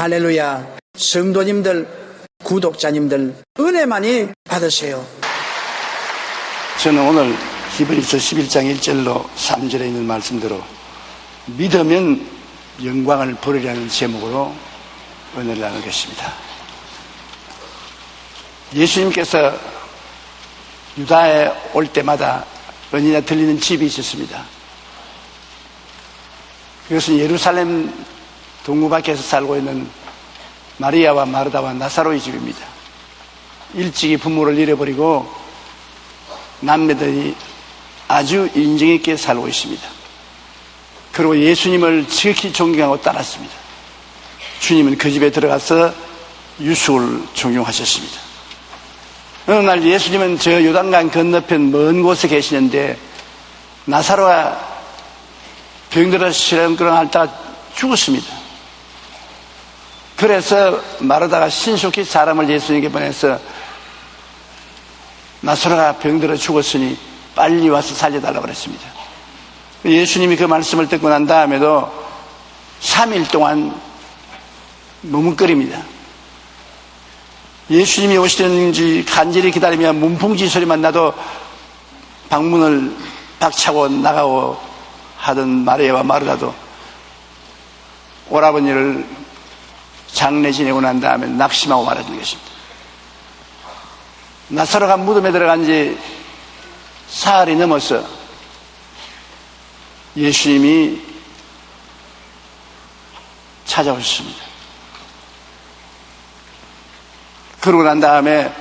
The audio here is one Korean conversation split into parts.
할렐루야. 성도님들, 구독자님들 은혜 많이 받으세요. 저는 오늘 히브리서 11장 1절로 3절에 있는 말씀대로 믿으면 영광을 버리라는 제목으로 은혜를 나누겠습니다. 예수님께서 유다에 올 때마다 언니나 들리는 집이 있었습니다. 그것은 예루살렘 동무 밖에서 살고 있는 마리아와 마르다와 나사로의 집입니다. 일찍이 부모를 잃어버리고 남매들이 아주 인정 있게 살고 있습니다. 그리고 예수님을 지극히 존경하고 따랐습니다. 주님은 그 집에 들어가서 유숙을 종용하셨습니다. 어느 날 예수님은 저 요단강 건너편 먼 곳에 계시는데 나사로가 병들어서 시름끄렁 앓다가 죽었습니다. 그래서 마르다가 신속히 사람을 예수님께 보내서 나사로가 병들어 죽었으니 빨리 와서 살려달라고 그랬습니다. 예수님이 그 말씀을 듣고 난 다음에도 3일 동안 머뭇거립니다. 예수님이 오시는지 간절히 기다리며 문풍지 소리만 나도 방문을 박차고 나가고 하던 마리아와 마르다도 오라버니를 장례 지내고 난 다음에 낙심하고 말하는 것입니다. 나사로가 무덤에 들어간 지 사흘이 넘어서 예수님이 찾아오셨습니다. 그러고 난 다음에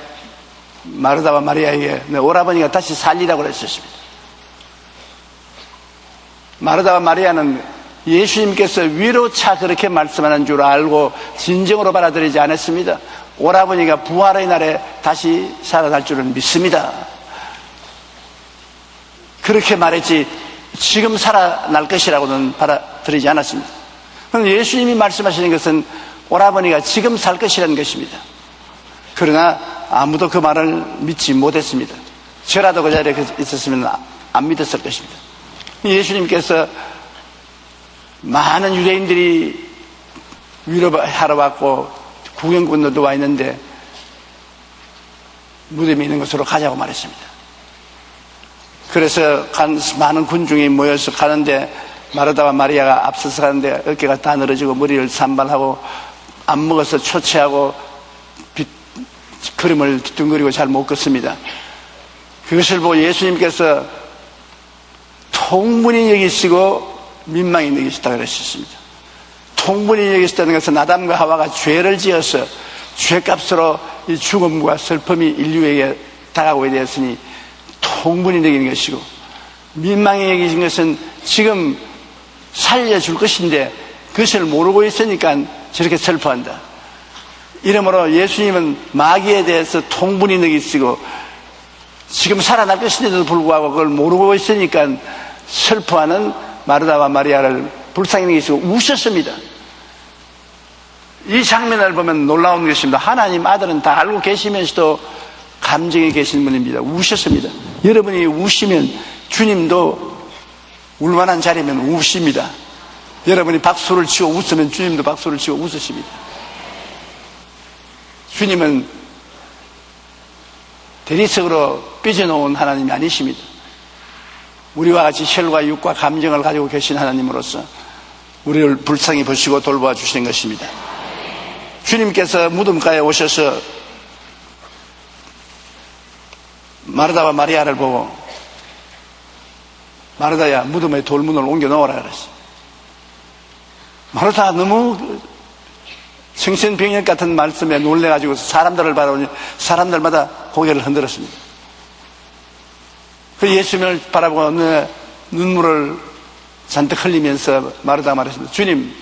마르다와 마리아에게 내 오라버니가 다시 살리라고 그랬었습니다. 마르다와 마리아는 예수님께서 위로차 그렇게 말씀하는 줄 알고 진정으로 받아들이지 않았습니다. 오라버니가 부활의 날에 다시 살아날 줄은 믿습니다. 그렇게 말했지 지금 살아날 것이라고는 받아들이지 않았습니다. 그런데 예수님이 말씀하시는 것은 오라버니가 지금 살 것이라는 것입니다. 그러나 아무도 그 말을 믿지 못했습니다. 저라도 그 자리에 있었으면 안 믿었을 것입니다. 예수님께서 많은 유대인들이 위로하러 왔고 구경꾼들도 와 있는데 무덤이 있는 곳으로 가자고 말했습니다. 그래서 많은 군중이 모여서 가는데 마르다와 마리아가 앞서서 가는데 어깨가 다 늘어지고 머리를 산발하고 안 먹어서 초췌하고 걸음을 뒤뚱거리고 잘 못 걷습니다. 그것을 보고 예수님께서 통분히 여기시고 민망히 여기시다고 그러셨습니다. 통분히 여기시다는 것은 아담과 하와가 죄를 지어서 죄값으로 이 죽음과 슬픔이 인류에게 다가오게 되었으니 통분히 여기는 것이고, 민망히 여기신 것은 지금 살려줄 것인데 그것을 모르고 있으니까 저렇게 슬퍼한다. 이러므로 예수님은 마귀에 대해서 통분히 여기시고 지금 살아날 것인데도 불구하고 그걸 모르고 있으니까 슬퍼하는 마르다와 마리아를 불쌍히 여기시고 우셨습니다. 이 장면을 보면 놀라운 것입니다. 하나님 아들은 다 알고 계시면서도 감정이 계신 분입니다. 우셨습니다. 여러분이 우시면 주님도 울만한 자리면 우십니다. 여러분이 박수를 치고 웃으면 주님도 박수를 치고 웃으십니다. 주님은 대리석으로 삐져놓은 하나님이 아니십니다. 우리와 같이 혈과 육과 감정을 가지고 계신 하나님으로서 우리를 불쌍히 보시고 돌보아 주시는 것입니다. 주님께서 무덤가에 오셔서 마르다와 마리아를 보고 마르다야 무덤에 돌문을 옮겨 놓으라 그랬어요. 마르다 너무 청천벽력 같은 말씀에 놀래가지고 사람들을 바라보니 사람들마다 고개를 흔들었습니다. 그 예수님을 바라보고 눈물을 잔뜩 흘리면서 마르다가 말했습니다. 주님,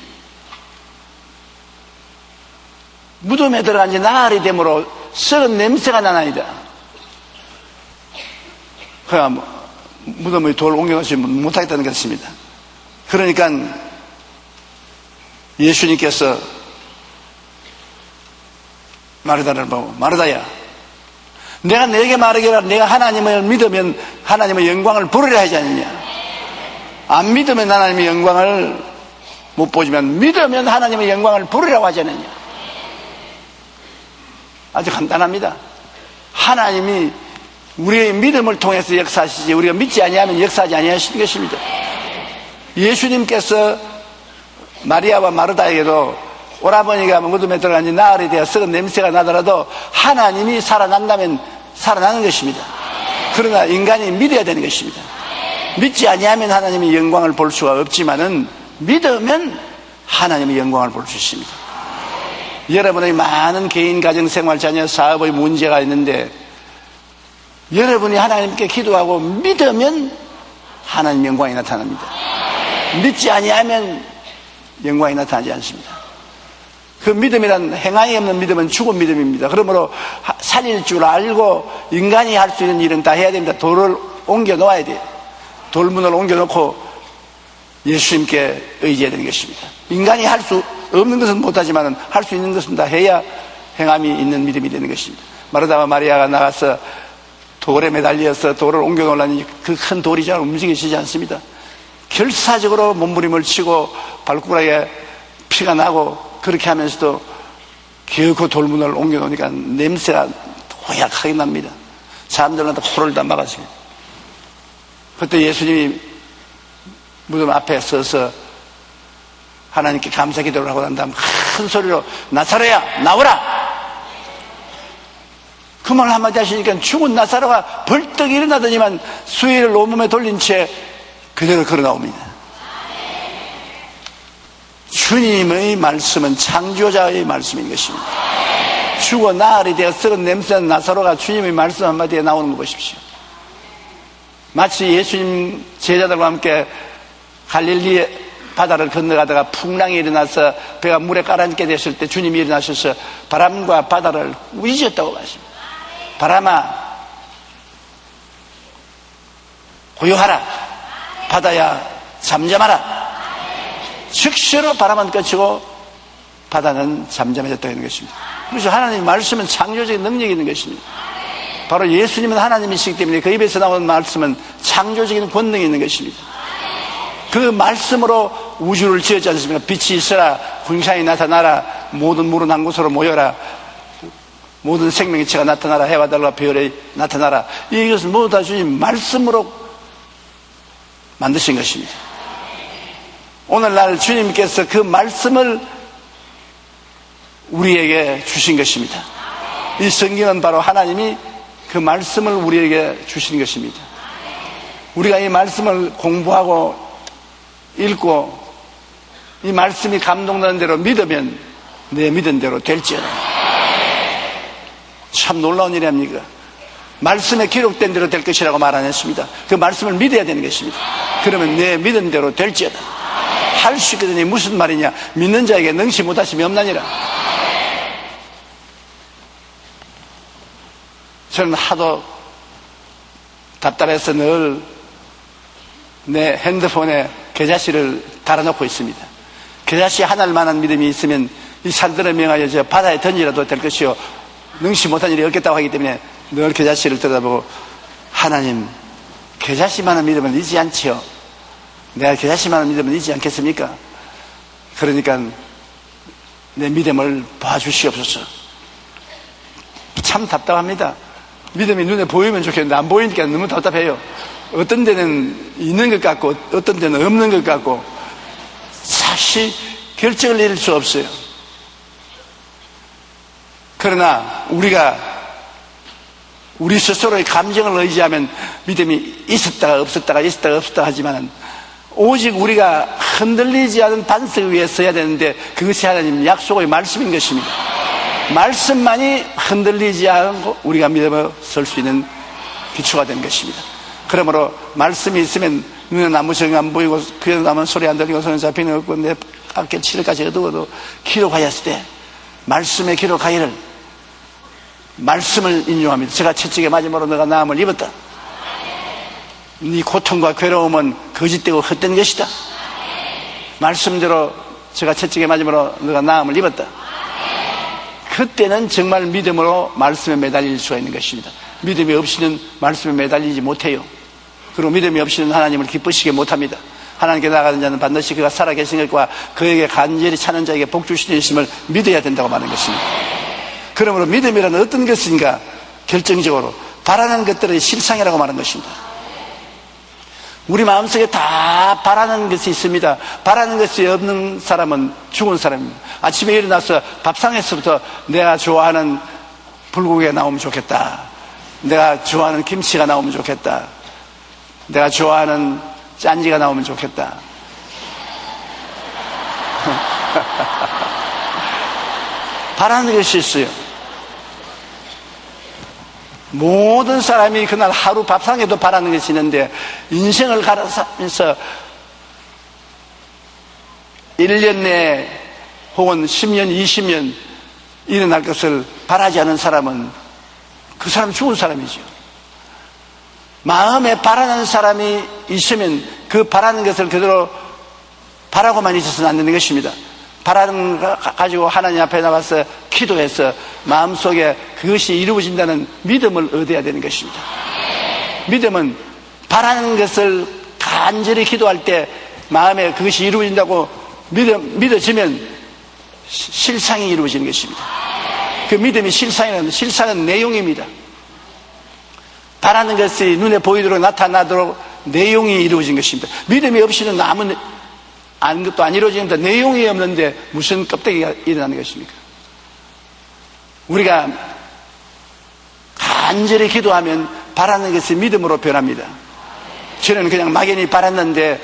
무덤에 들어간 지 나흘이 되므로 썩은 냄새가 나나이다. 그러니까 무덤의 돌 옮겨놓지 못하겠다는 것입니다. 그러니까 예수님께서 마르다를 보고 마르다야 내가 너에게 말하기를 내가 하나님을 믿으면 하나님의 영광을 부르려 하지 않느냐. 안 믿으면 하나님의 영광을 못 보지만 믿으면 하나님의 영광을 부르라고 하잖아요. 아주 간단합니다. 하나님이 우리의 믿음을 통해서 역사하시지 우리가 믿지 아니하면 역사하지 아니하시는 것입니다. 예수님께서 마리아와 마르다에게도 오라버니가 무덤에 들어가니 나흘이 되어 썩은 냄새가 나더라도 하나님이 살아난다면 살아나는 것입니다. 그러나 인간이 믿어야 되는 것입니다. 믿지 아니하면 하나님의 영광을 볼 수가 없지만은 믿으면 하나님의 영광을 볼 수 있습니다. 여러분의 많은 개인, 가정, 생활, 자녀, 사업의 문제가 있는데 여러분이 하나님께 기도하고 믿으면 하나님 영광이 나타납니다. 믿지 아니하면 영광이 나타나지 않습니다. 그 믿음이란 행함이 없는 믿음은 죽은 믿음입니다. 그러므로 살릴 줄 알고 인간이 할 수 있는 일은 다 해야 됩니다. 돌을 옮겨 놓아야 돼요. 돌문을 옮겨 놓고 예수님께 의지해야 되는 것입니다. 인간이 할 수 없는 것은 못하지만 할 수 있는 것은 다 해야 행함이 있는 믿음이 되는 것입니다. 마르다와 마리아가 나가서 돌에 매달려서 돌을 옮겨 놓으려니 그 큰 돌이 잘 움직이시지 않습니다. 결사적으로 몸부림을 치고 발가락에 피가 나고 그렇게 하면서도 결코 돌문을 옮겨 놓으니까 냄새가 고약하게 납니다. 사람들은 다 코를 다 막았습니다. 그때 예수님이 무덤 앞에 서서 하나님께 감사 기도를 하고 난 다음 큰 소리로 나사로야 나오라! 그 말 한마디 하시니까 죽은 나사로가 벌떡 일어나더니만 수의를 온몸에 돌린 채 그대로 걸어 나옵니다. 주님의 말씀은 창조자의 말씀인 것입니다. 죽어 나흘이 되어 썩은 냄새난 나사로가 주님의 말씀 한마디에 나오는 거 보십시오. 마치 예수님 제자들과 함께 갈릴리 바다를 건너가다가 풍랑이 일어나서 배가 물에 가라앉게 됐을 때 주님이 일어나셔서 바람과 바다를 위셨다고 하십니다. 바람아 고요하라, 바다야 잠잠하라. 즉시로 바람은 꺼지고 바다는 잠잠해졌다는 것입니다. 그래서 하나님의 말씀은 창조적인 능력이 있는 것입니다. 바로 예수님은 하나님이시기 때문에 그 입에서 나오는 말씀은 창조적인 권능이 있는 것입니다. 그 말씀으로 우주를 지었지 않습니까? 빛이 있어라, 군상이 나타나라, 모든 물은 한 곳으로 모여라, 모든 생명체가 나타나라, 해와 달과 별이 나타나라. 이것은 모두 다 주님 말씀으로 만드신 것입니다. 오늘날 주님께서 그 말씀을 우리에게 주신 것입니다. 이 성경은 바로 하나님이 그 말씀을 우리에게 주신 것입니다. 우리가 이 말씀을 공부하고 읽고 이 말씀이 감동나는 대로 믿으면 내 믿은 대로 될지어다. 참 놀라운 일이 아닙니까? 말씀에 기록된 대로 될 것이라고 말 안 했습니다. 그 말씀을 믿어야 되는 것입니다. 그러면 내 믿은 대로 될지어다. 할 수 있게 되니 무슨 말이냐? 믿는 자에게 능치 못하심이 없나니라. 저는 하도 답답해서 늘 내 핸드폰에 계좌시를 달아놓고 있습니다. 계좌시 하나만한 믿음이 있으면 이 산들을 명하여 저 바다에 던지라도 될 것이요 능치 못한 일이 없겠다고 하기 때문에 늘 계좌시를 들여다보고 하나님 계좌시만한 믿음은 잊지 않지요. 내가 계좌시만한 믿음은 잊지 않겠습니까? 그러니까 내 믿음을 봐주시옵소서. 참 답답합니다. 믿음이 눈에 보이면 좋겠는데 안 보이니까 너무 답답해요. 어떤 데는 있는 것 같고 어떤 데는 없는 것 같고 사실 결정을 내릴 수 없어요. 그러나 우리가 우리 스스로의 감정을 의지하면 믿음이 있었다가 없었다가 있었다가 없었다 하지만 오직 우리가 흔들리지 않은 반석 위에 서야 되는데 그것이 하나님 약속의 말씀인 것입니다. 말씀만이 흔들리지 않고 우리가 믿음을 설 수 있는 기초가 된 것입니다. 그러므로 말씀이 있으면 눈에 아무 정 안 보이고 귀에 남은 소리 안 들리고 손에 잡히는 없고 내 밖에 7일까지 어두워도 기록하였을 때 말씀에 기록하기를 말씀을 인용합니다. 제가 채찍에 맞음으로 너가 나음을 입었다. 네 고통과 괴로움은 거짓되고 헛된 것이다. 말씀대로 제가 채찍에 맞음으로 너가 나음을 입었다. 그때는 정말 믿음으로 말씀에 매달릴 수가 있는 것입니다. 믿음이 없이는 말씀에 매달리지 못해요. 그리고 믿음이 없이는 하나님을 기쁘시게 못합니다. 하나님께 나가는 자는 반드시 그가 살아계신 것과 그에게 간절히 찾는 자에게 복 주시는 있음을 믿어야 된다고 말하는 것입니다. 그러므로 믿음이라는 어떤 것인가? 결정적으로 바라는 것들의 실상이라고 말하는 것입니다. 우리 마음속에 다 바라는 것이 있습니다. 바라는 것이 없는 사람은 죽은 사람입니다. 아침에 일어나서 밥상에서부터 내가 좋아하는 불고기가 나오면 좋겠다, 내가 좋아하는 김치가 나오면 좋겠다, 내가 좋아하는 짠지가 나오면 좋겠다. 바라는 것이 있어요. 모든 사람이 그날 하루 밥상에도 바라는 것이 있는데, 인생을 가면서 1년 내에 혹은 10년, 20년 일어날 것을 바라지 않은 사람은 그 사람 죽은 사람이죠. 마음에 바라는 사람이 있으면 그 바라는 것을 그대로 바라고만 있어서는 안 되는 것입니다. 바라는 거 가지고 하나님 앞에 나가서 기도해서 마음속에 그것이 이루어진다는 믿음을 얻어야 되는 것입니다. 믿음은 바라는 것을 간절히 기도할 때 마음에 그것이 이루어진다고 믿어지면 실상이 이루어지는 것입니다. 그 믿음이 실상은 내용입니다. 바라는 것이 눈에 보이도록 나타나도록 내용이 이루어진 것입니다. 믿음이 없이는 아는 것도 안 이루어지는데, 내용이 없는데 무슨 껍데기가 일어나는 것입니까? 우리가 간절히 기도하면 바라는 것이 믿음으로 변합니다. 저는 그냥 막연히 바랐는데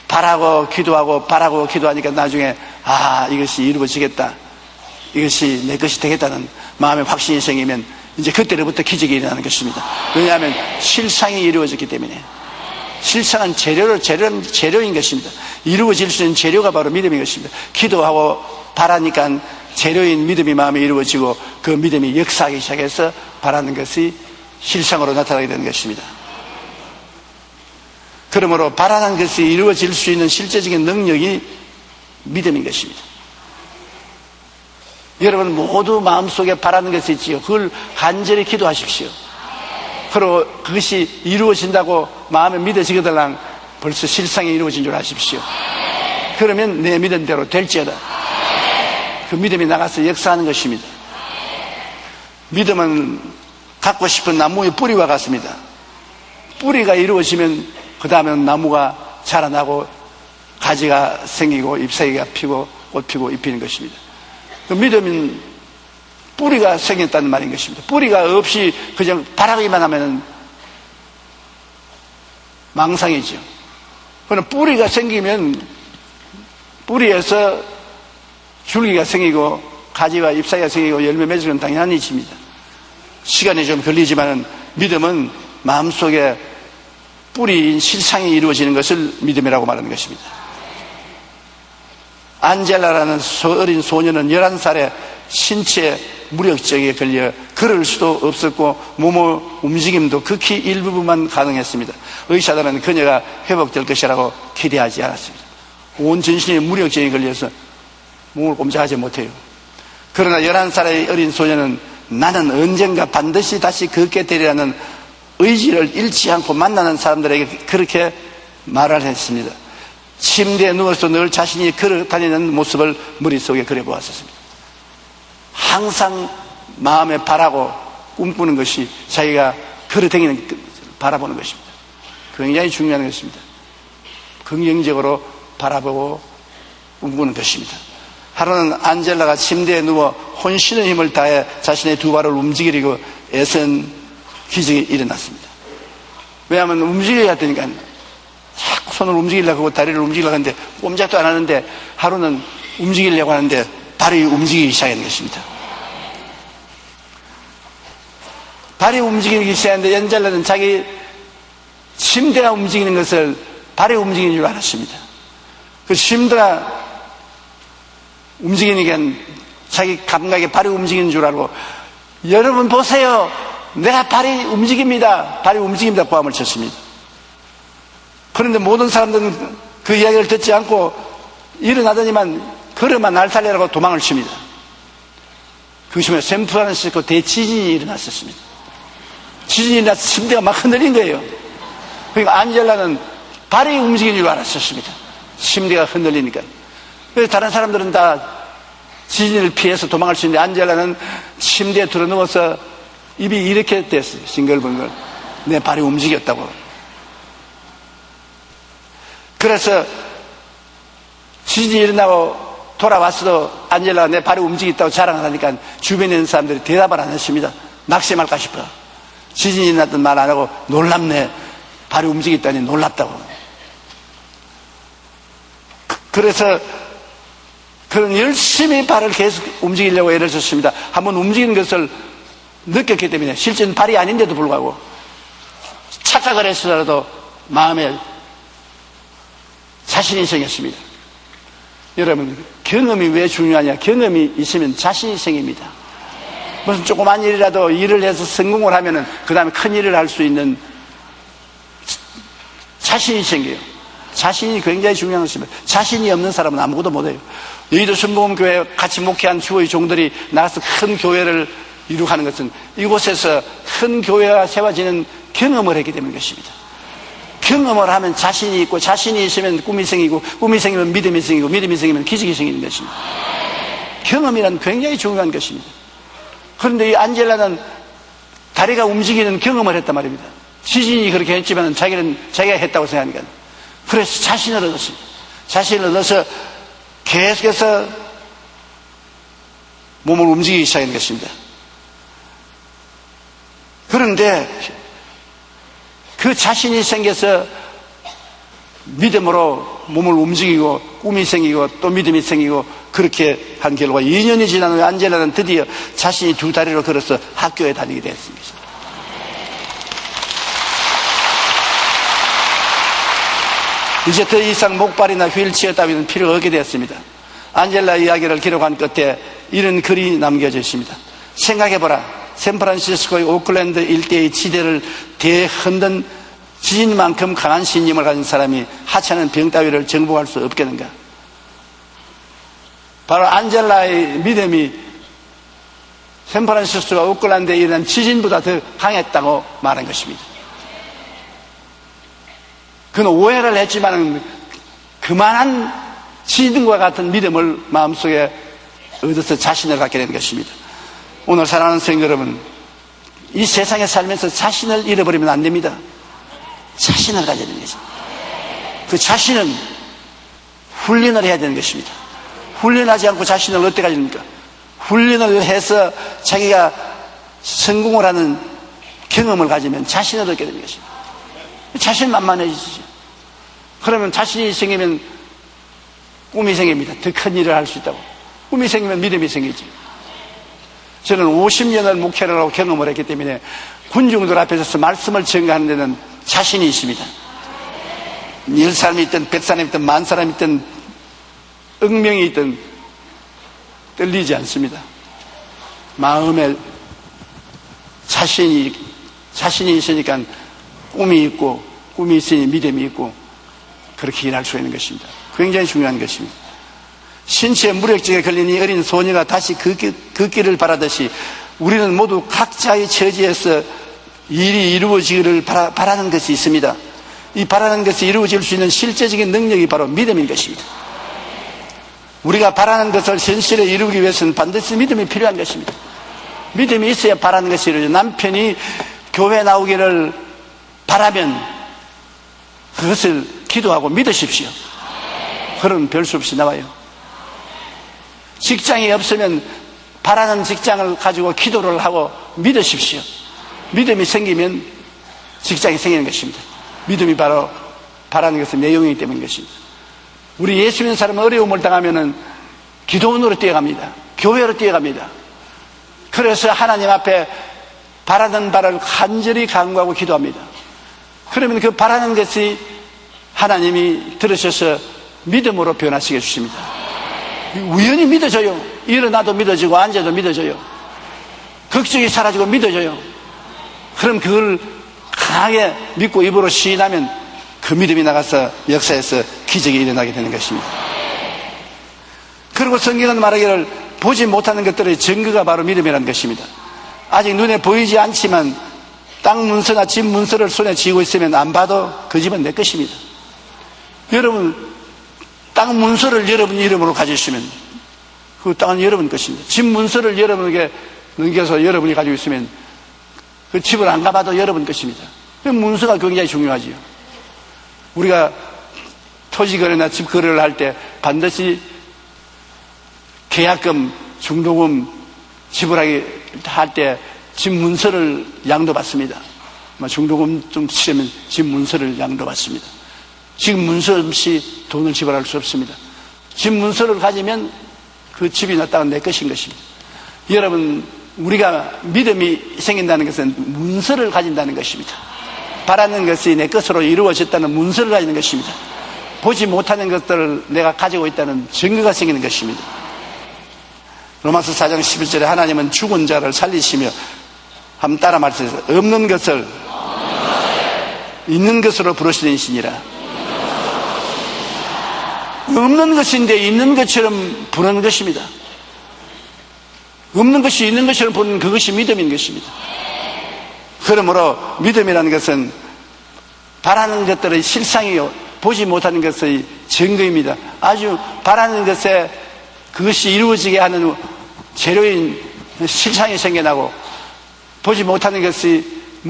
바라고 기도하니까 나중에 이것이 이루어지겠다, 이것이 내 것이 되겠다는 마음의 확신이 생기면 이제 그때로부터 기적이 일어나는 것입니다. 왜냐하면 실상이 이루어졌기 때문에. 실상은 재료인 것입니다. 이루어질 수 있는 재료가 바로 믿음인 것입니다. 기도하고 바라니까 재료인 믿음이 마음에 이루어지고 그 믿음이 역사하기 시작해서 바라는 것이 실상으로 나타나게 되는 것입니다. 그러므로 바라는 것이 이루어질 수 있는 실제적인 능력이 믿음인 것입니다. 여러분 모두 마음속에 바라는 것이 있지요. 그걸 간절히 기도하십시오. 그리고 그것이 이루어진다고 마음에 믿어지거들랑 벌써 실상이 이루어진 줄 아십시오. 그러면 내 믿음대로 될지어다. 그 믿음이 나가서 역사하는 것입니다. 믿음은 갖고 싶은 나무의 뿌리와 같습니다. 뿌리가 이루어지면 그 다음엔 나무가 자라나고 가지가 생기고 잎사귀가 피고 꽃 피고 잎 피는 것입니다. 그 믿음은 뿌리가 생겼다는 말인 것입니다. 뿌리가 없이 그냥 바라기만 하면 망상이죠. 그러나 뿌리가 생기면 뿌리에서 줄기가 생기고 가지와 잎사귀가 생기고 열매 맺으면 당연한 일입니다. 시간이 좀 걸리지만 믿음은 마음속에 뿌리인 실상이 이루어지는 것을 믿음이라고 말하는 것입니다. 안젤라라는 어린 소녀는 11살에 신체 무력증에 걸려 걸을 수도 없었고 몸의 움직임도 극히 일부분만 가능했습니다. 의사들은 그녀가 회복될 것이라고 기대하지 않았습니다. 온 전신에 무력증에 걸려서 몸을 꼼짝하지 못해요. 그러나 11살의 어린 소녀는 나는 언젠가 반드시 다시 걷게 되리라는 의지를 잃지 않고 만나는 사람들에게 그렇게 말을 했습니다. 침대에 누워서 늘 자신이 걸어 다니는 모습을 머릿속에 그려보았습니다. 항상 마음에 바라고 꿈꾸는 것이 자기가 걸어 다니는 것을 바라보는 것입니다. 굉장히 중요한 것입니다. 긍정적으로 바라보고 꿈꾸는 것입니다. 하루는 안젤라가 침대에 누워 혼신의 힘을 다해 자신의 두 발을 움직이려고 애쓴 기적이 일어났습니다. 왜냐하면 움직여야 되니까 자꾸 손을 움직이려고 하고 다리를 움직이려고 하는데 꼼짝도 안 하는데, 하루는 움직이려고 하는데 발이 움직이기 시작하는 것입니다. 발이 움직이기 시작하는데 안젤라는 자기 침대가 움직이는 것을 발이 움직이는 줄 알았습니다. 그 침대가 움직이니까 자기 감각에 발이 움직이는 줄 알고, 여러분 보세요, 내가 발이 움직입니다, 발이 움직입니다 고함을 쳤습니다. 그런데 모든 사람들은 그 이야기를 듣지 않고 일어나더니만 걸어만 날탈리라고 도망을 칩니다. 그 시간에 샌프란시스코 대지진이 일어났었습니다. 지진이 일어나서 침대가 막 흔들린 거예요. 그러니까 안젤라는 발이 움직이는 줄 알았었습니다. 침대가 흔들리니까. 그래서 다른 사람들은 다 지진을 피해서 도망갈 수 있는데 안젤라는 침대에 들어 누워서 입이 이렇게 됐어요. 싱글벙글. 내 발이 움직였다고. 그래서 지진이 일어나고 돌아왔어도 안젤라가 내 발이 움직였다고 자랑을 하니까 주변에 있는 사람들이 대답을 안 했습니다. 낙심할까 싶어. 지진이 일어났던 말 안 하고 놀랍네. 발이 움직였다니 놀랍다고. 그래서 그는 열심히 발을 계속 움직이려고 애를 썼습니다. 한번 움직이는 것을 느꼈기 때문에 실제는 발이 아닌데도 불구하고 착각을 했으라도 마음에 자신이 생겼습니다. 여러분, 경험이 왜 중요하냐? 경험이 있으면 자신이 생깁니다. 무슨 조그만 일이라도 일을 해서 성공을 하면은 그 다음에 큰 일을 할 수 있는 자신이 생겨요. 자신이 굉장히 중요한 것입니다. 자신이 없는 사람은 아무것도 못해요. 여의도 순복음교회 같이 목회한 주의 종들이 나가서 큰 교회를 이룩하는 것은 이곳에서 큰 교회가 세워지는 경험을 했기 때문인 것입니다. 경험을 하면 자신이 있고, 자신이 있으면 꿈이 생기고, 꿈이 생기면 믿음이 생기고, 믿음이 생기면 기적이 생기는 것입니다. 경험이란 굉장히 중요한 것입니다. 그런데 이 안젤라는 다리가 움직이는 경험을 했단 말입니다. 지진이 그렇게 했지만 자기가 했다고 생각하니까. 그래서 자신을 얻었습니다. 자신을 얻어서 계속해서 몸을 움직이기 시작하는 것입니다. 그런데 그 자신이 생겨서 믿음으로 몸을 움직이고 꿈이 생기고 또 믿음이 생기고 그렇게 한 결과 2년이 지난 후에 안젤라는 드디어 자신이 두 다리로 걸어서 학교에 다니게 됐습니다. 이제 더 이상 목발이나 휠체어 따위는 필요가 없게 되었습니다. 안젤라 이야기를 기록한 끝에 이런 글이 남겨져 있습니다. 생각해보라. 샌프란시스코의 오클랜드 일대의 지대를 대흔든 지진만큼 강한 신념을 가진 사람이 하찮은 병 따위를 정복할 수 없겠는가? 바로 안젤라의 믿음이 샌프란시스코와 오클랜드에 일어난 지진보다 더 강했다고 말한 것입니다. 그는 오해를 했지만 그만한 지진과 같은 믿음을 마음속에 얻어서 자신을 갖게 된 것입니다. 오늘 사랑하는 성도 여러분, 이 세상에 살면서 자신을 잃어버리면 안 됩니다. 자신을 가져야 되는 것입니다. 그 자신은 훈련을 해야 되는 것입니다. 훈련하지 않고 자신을 어떻게 가집니까? 훈련을 해서 자기가 성공을 하는 경험을 가지면 자신을 얻게 되는 것입니다. 자신만만해지죠. 그러면 자신이 생기면 꿈이 생깁니다. 더 큰 일을 할 수 있다고. 꿈이 생기면 믿음이 생기죠. 저는 50년을 목회를 하고 경험을 했기 때문에 군중들 앞에서 말씀을 전가하는 데는 자신이 있습니다. 10사람이 있든 100사람이 있든 10,000사람이 있든 억명이 있든 떨리지 않습니다. 마음에 자신이 있으니까 꿈이 있고, 꿈이 있으니 믿음이 있고, 그렇게 일할 수 있는 것입니다. 굉장히 중요한 것입니다. 신체 무력증에 걸린 이 어린 소녀가 다시 그 길을 바라듯이 우리는 모두 각자의 처지에서 일이 이루어지기를 바라는 것이 있습니다. 이 바라는 것이 이루어질 수 있는 실제적인 능력이 바로 믿음인 것입니다. 우리가 바라는 것을 현실에 이루기 위해서는 반드시 믿음이 필요한 것입니다. 믿음이 있어야 바라는 것이 이루어져요. 남편이 교회 나오기를 바라면 그것을 기도하고 믿으십시오. 그럼 별 수 없이 나와요. 직장이 없으면 바라는 직장을 가지고 기도를 하고 믿으십시오. 믿음이 생기면 직장이 생기는 것입니다. 믿음이 바로 바라는 것은 내용이기 때문인 것입니다. 우리 예수 믿는 사람은 어려움을 당하면은 기도원으로 뛰어갑니다. 교회로 뛰어갑니다. 그래서 하나님 앞에 바라는 바를 간절히 간구하고 기도합니다. 그러면 그 바라는 것이 하나님이 들으셔서 믿음으로 변화시켜 주십니다. 우연히 믿어져요. 일어나도 믿어지고 앉아도 믿어져요. 걱정이 사라지고 믿어져요. 그럼 그걸 강하게 믿고 입으로 시인하면 그 믿음이 나가서 역사에서 기적이 일어나게 되는 것입니다. 그리고 성경은 말하기를 보지 못하는 것들의 증거가 바로 믿음이라는 것입니다. 아직 눈에 보이지 않지만 땅 문서나 집 문서를 손에 쥐고 있으면 안 봐도 그 집은 내 것입니다. 여러분, 땅 문서를 여러분 이름으로 가지시면 그 땅은 여러분 것입니다. 집 문서를 여러분에게 넘겨서 여러분이 가지고 있으면 그 집을 안 가봐도 여러분 것입니다. 그 문서가 굉장히 중요하지요. 우리가 토지 거래나 집 거래를 할 때 반드시 계약금, 중도금 지불하게 할 때 집 문서를 양도받습니다. 중도금 좀 치려면 집 문서를 양도받습니다. 집 문서 없이 돈을 지불할 수 없습니다. 집 문서를 가지면 그 집이 났다가 내 것인 것입니다. 여러분, 우리가 믿음이 생긴다는 것은 문서를 가진다는 것입니다. 바라는 것이 내 것으로 이루어졌다는 문서를 가지는 것입니다. 보지 못하는 것들을 내가 가지고 있다는 증거가 생기는 것입니다. 로마서 4장 11절에 하나님은 죽은 자를 살리시며 한번 따라 말씀해서 없는 것을 있는 것으로 부르시는 신이라. 없는 것인데 있는 것처럼 부르는 것입니다. 없는 것이 있는 것처럼 부르는 그것이 믿음인 것입니다. 그러므로 믿음이라는 것은 바라는 것들의 실상이요, 보지 못하는 것의 증거입니다. 아주 바라는 것에 그것이 이루어지게 하는 재료인 실상이 생겨나고, 보지 못하는 것이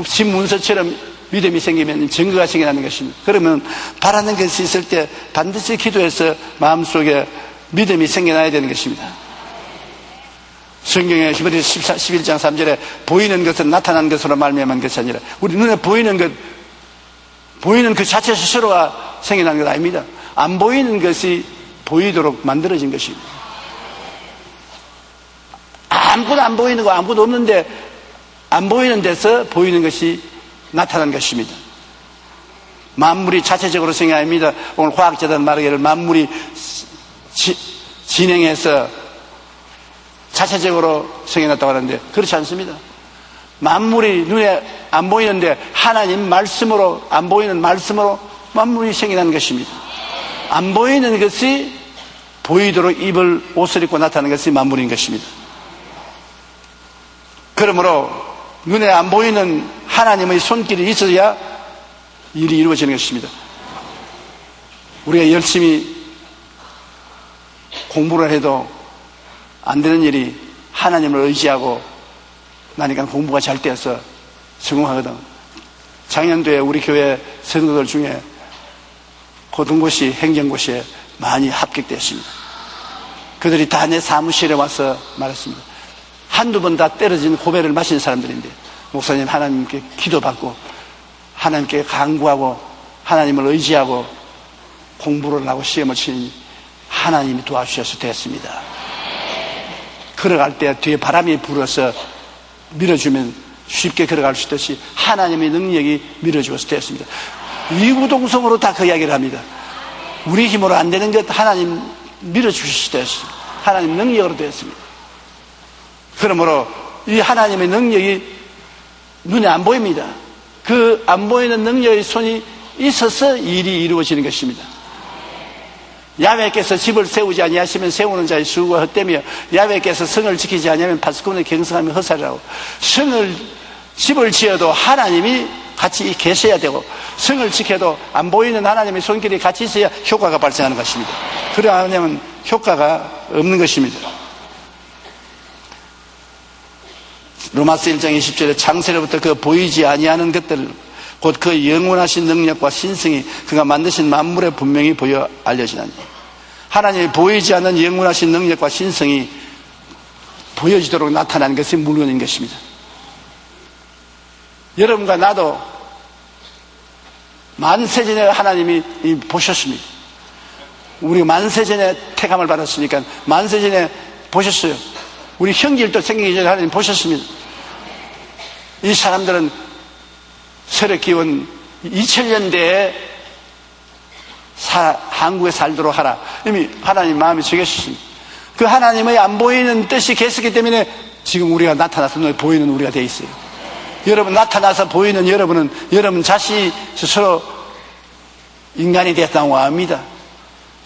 집 문서처럼 믿음이 생기면 증거가 생겨나는 것입니다. 그러면 바라는 것이 있을 때 반드시 기도해서 마음속에 믿음이 생겨나야 되는 것입니다. 성경에 히브리서 11장 3절에 보이는 것은 나타난 것으로 말미암은 것이 아니라, 우리 눈에 보이는 것, 보이는 그 자체 스스로가 생겨난 것 아닙니다. 안 보이는 것이 보이도록 만들어진 것입니다. 아무것도 안 보이는 거, 아무것도 없는데 안 보이는 데서 보이는 것이 나타난 것입니다. 만물이 자체적으로 생겨 아닙니다. 오늘 과학자들 말하기를 만물이 진행해서 자체적으로 생겨났다고 하는데 그렇지 않습니다. 만물이 눈에 안 보이는데 하나님 말씀으로, 안 보이는 말씀으로 만물이 생겨난 것입니다. 안 보이는 것이 보이도록 입을 옷을 입고 나타나는 것이 만물인 것입니다. 그러므로 눈에 안 보이는 하나님의 손길이 있어야 일이 이루어지는 것입니다. 우리가 열심히 공부를 해도 안 되는 일이 하나님을 의지하고 나니까 공부가 잘 되어서 성공하거든. 작년도에 우리 교회 성도들 중에 고등고시, 행정고시에 많이 합격되었습니다. 그들이 다 내 사무실에 와서 말했습니다. 한두 번 다 떨어진 고배를 마신 사람들인데, 목사님, 하나님께 기도받고 하나님께 간구하고 하나님을 의지하고 공부를 하고 시험을 치니 하나님이 도와주셔서 됐습니다. 걸어갈 때 뒤에 바람이 불어서 밀어주면 쉽게 걸어갈 수 있듯이 하나님의 능력이 밀어주어서 됐습니다. 이구동성으로 다 그 이야기를 합니다. 우리 힘으로 안 되는 것 하나님 밀어주셔서 됐습니다. 하나님 능력으로 됐습니다. 그러므로 이 하나님의 능력이 눈에 안 보입니다. 그 안 보이는 능력의 손이 있어서 일이 이루어지는 것입니다. 야훼께서 집을 세우지 아니하시면 세우는 자의 수고가 헛되며, 야훼께서 성을 지키지 아니하면 파수꾼의 경성함이 헛살이라고. 집을 지어도 하나님이 같이 계셔야 되고, 성을 지켜도 안 보이는 하나님의 손길이 같이 있어야 효과가 발생하는 것입니다. 그러지 않으면 효과가 없는 것입니다. 로마서 1장 20절에 창세로부터 그 보이지 아니하는 것들, 곧 그 영원하신 능력과 신성이 그가 만드신 만물에 분명히 보여 알려지나니. 하나님이 보이지 않는 영원하신 능력과 신성이 보여지도록 나타나는 것이 물론인 것입니다. 여러분과 나도 만세전에 하나님이 보셨습니다. 우리가 만세전에 택함을 받았으니까 만세전에 보셨어요. 우리 형제들도 생기기 전에 하나님 보셨습니다. 이 사람들은 세력 기원 2000년대에 한국에 살도록 하라. 이미 하나님 마음이 정해졌습니다. 그 하나님의 안 보이는 뜻이 계시기 때문에 지금 우리가 나타나서 보이는 우리가 되어 있어요. 여러분, 나타나서 보이는 여러분은 여러분 자신이 스스로 인간이 됐다고 합니다.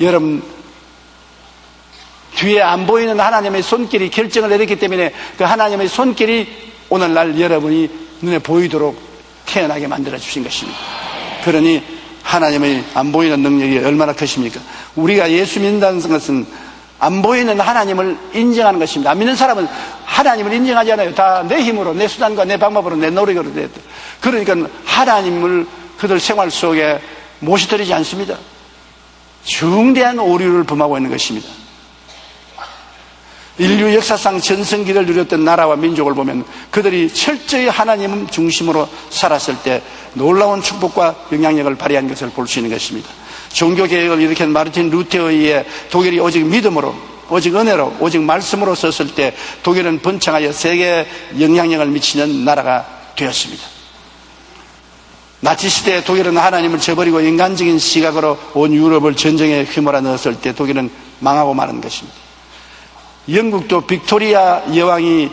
여러분 뒤에 안 보이는 하나님의 손길이 결정을 내렸기 때문에 그 하나님의 손길이 오늘날 여러분이 눈에 보이도록 태어나게 만들어 주신 것입니다. 그러니 하나님의 안 보이는 능력이 얼마나 크십니까? 우리가 예수 믿는다는 것은 안 보이는 하나님을 인정하는 것입니다. 안 믿는 사람은 하나님을 인정하지 않아요. 다 내 힘으로, 내 수단과 내 방법으로, 내 노력으로 됐다. 그러니까 하나님을 그들 생활 속에 모셔드리지 않습니다. 중대한 오류를 범하고 있는 것입니다. 인류 역사상 전성기를 누렸던 나라와 민족을 보면 그들이 철저히 하나님 중심으로 살았을 때 놀라운 축복과 영향력을 발휘한 것을 볼 수 있는 것입니다. 종교개혁을 일으킨 마르틴 루테어에 의해 독일이 오직 믿음으로, 오직 은혜로, 오직 말씀으로 섰을 때 독일은 번창하여 세계에 영향력을 미치는 나라가 되었습니다. 나치 시대에 독일은 하나님을 저버리고 인간적인 시각으로 온 유럽을 전쟁에 휘몰아 넣었을 때 독일은 망하고 마는 것입니다. 영국도 빅토리아 여왕이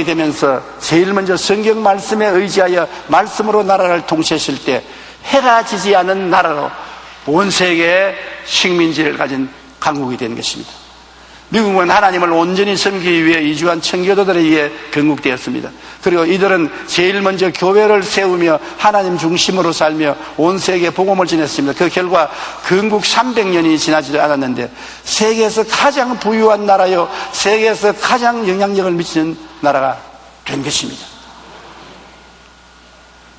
되면서 제일 먼저 성경 말씀에 의지하여 말씀으로 나라를 통치했을 때 해가 지지 않은 나라로 온 세계의 식민지를 가진 강국이 된 것입니다. 미국은 하나님을 온전히 섬기기 위해 이주한 청교도들에 의해 건국되었습니다. 그리고 이들은 제일 먼저 교회를 세우며 하나님 중심으로 살며 온 세계에 복음을 전했습니다. 그 결과 건국 300년이 지나지도 않았는데 세계에서 가장 부유한 나라요, 세계에서 가장 영향력을 미치는 나라가 된 것입니다.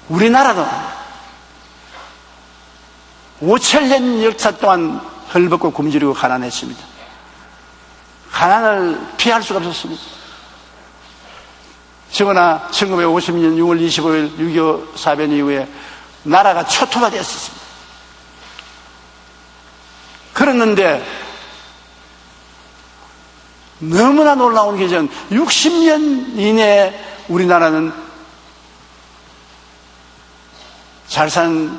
우리나라도 5,000년 역사 동안 헐벗고 굶주리고 가난했습니다. 가난을 피할 수가 없었습니다. 더구나 1950년 6월 25일 6.25 사변 이후에 나라가 초토화되었습니다. 그랬는데 너무나 놀라운 게 전 60년 이내에 우리나라는 잘 사는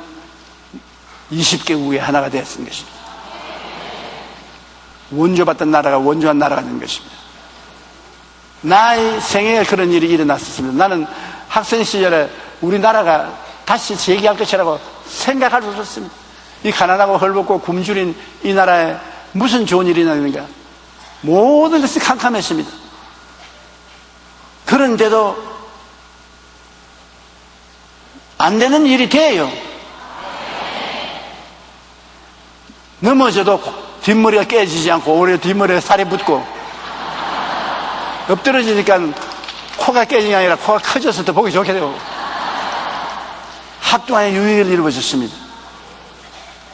20개국의 하나가 되었던 것입니다. 원조받던 나라가 원조한 나라가 된 것입니다. 나의 생애에 그런 일이 일어났었습니다. 나는 학생 시절에 우리나라가 다시 재기할 것이라고 생각할 수 없었습니다. 이 가난하고 헐벗고 굶주린 이 나라에 무슨 좋은 일이 있는가? 모든 것이 캄캄했습니다. 그런데도 안 되는 일이 돼요. 넘어져도 뒷머리가 깨지지 않고 오히려 뒷머리에 살이 붙고 엎드러지니까 코가 깨진 게 아니라 코가 커져서 더 보기 좋게 되고 학동안의 유익을 이루어졌습니다.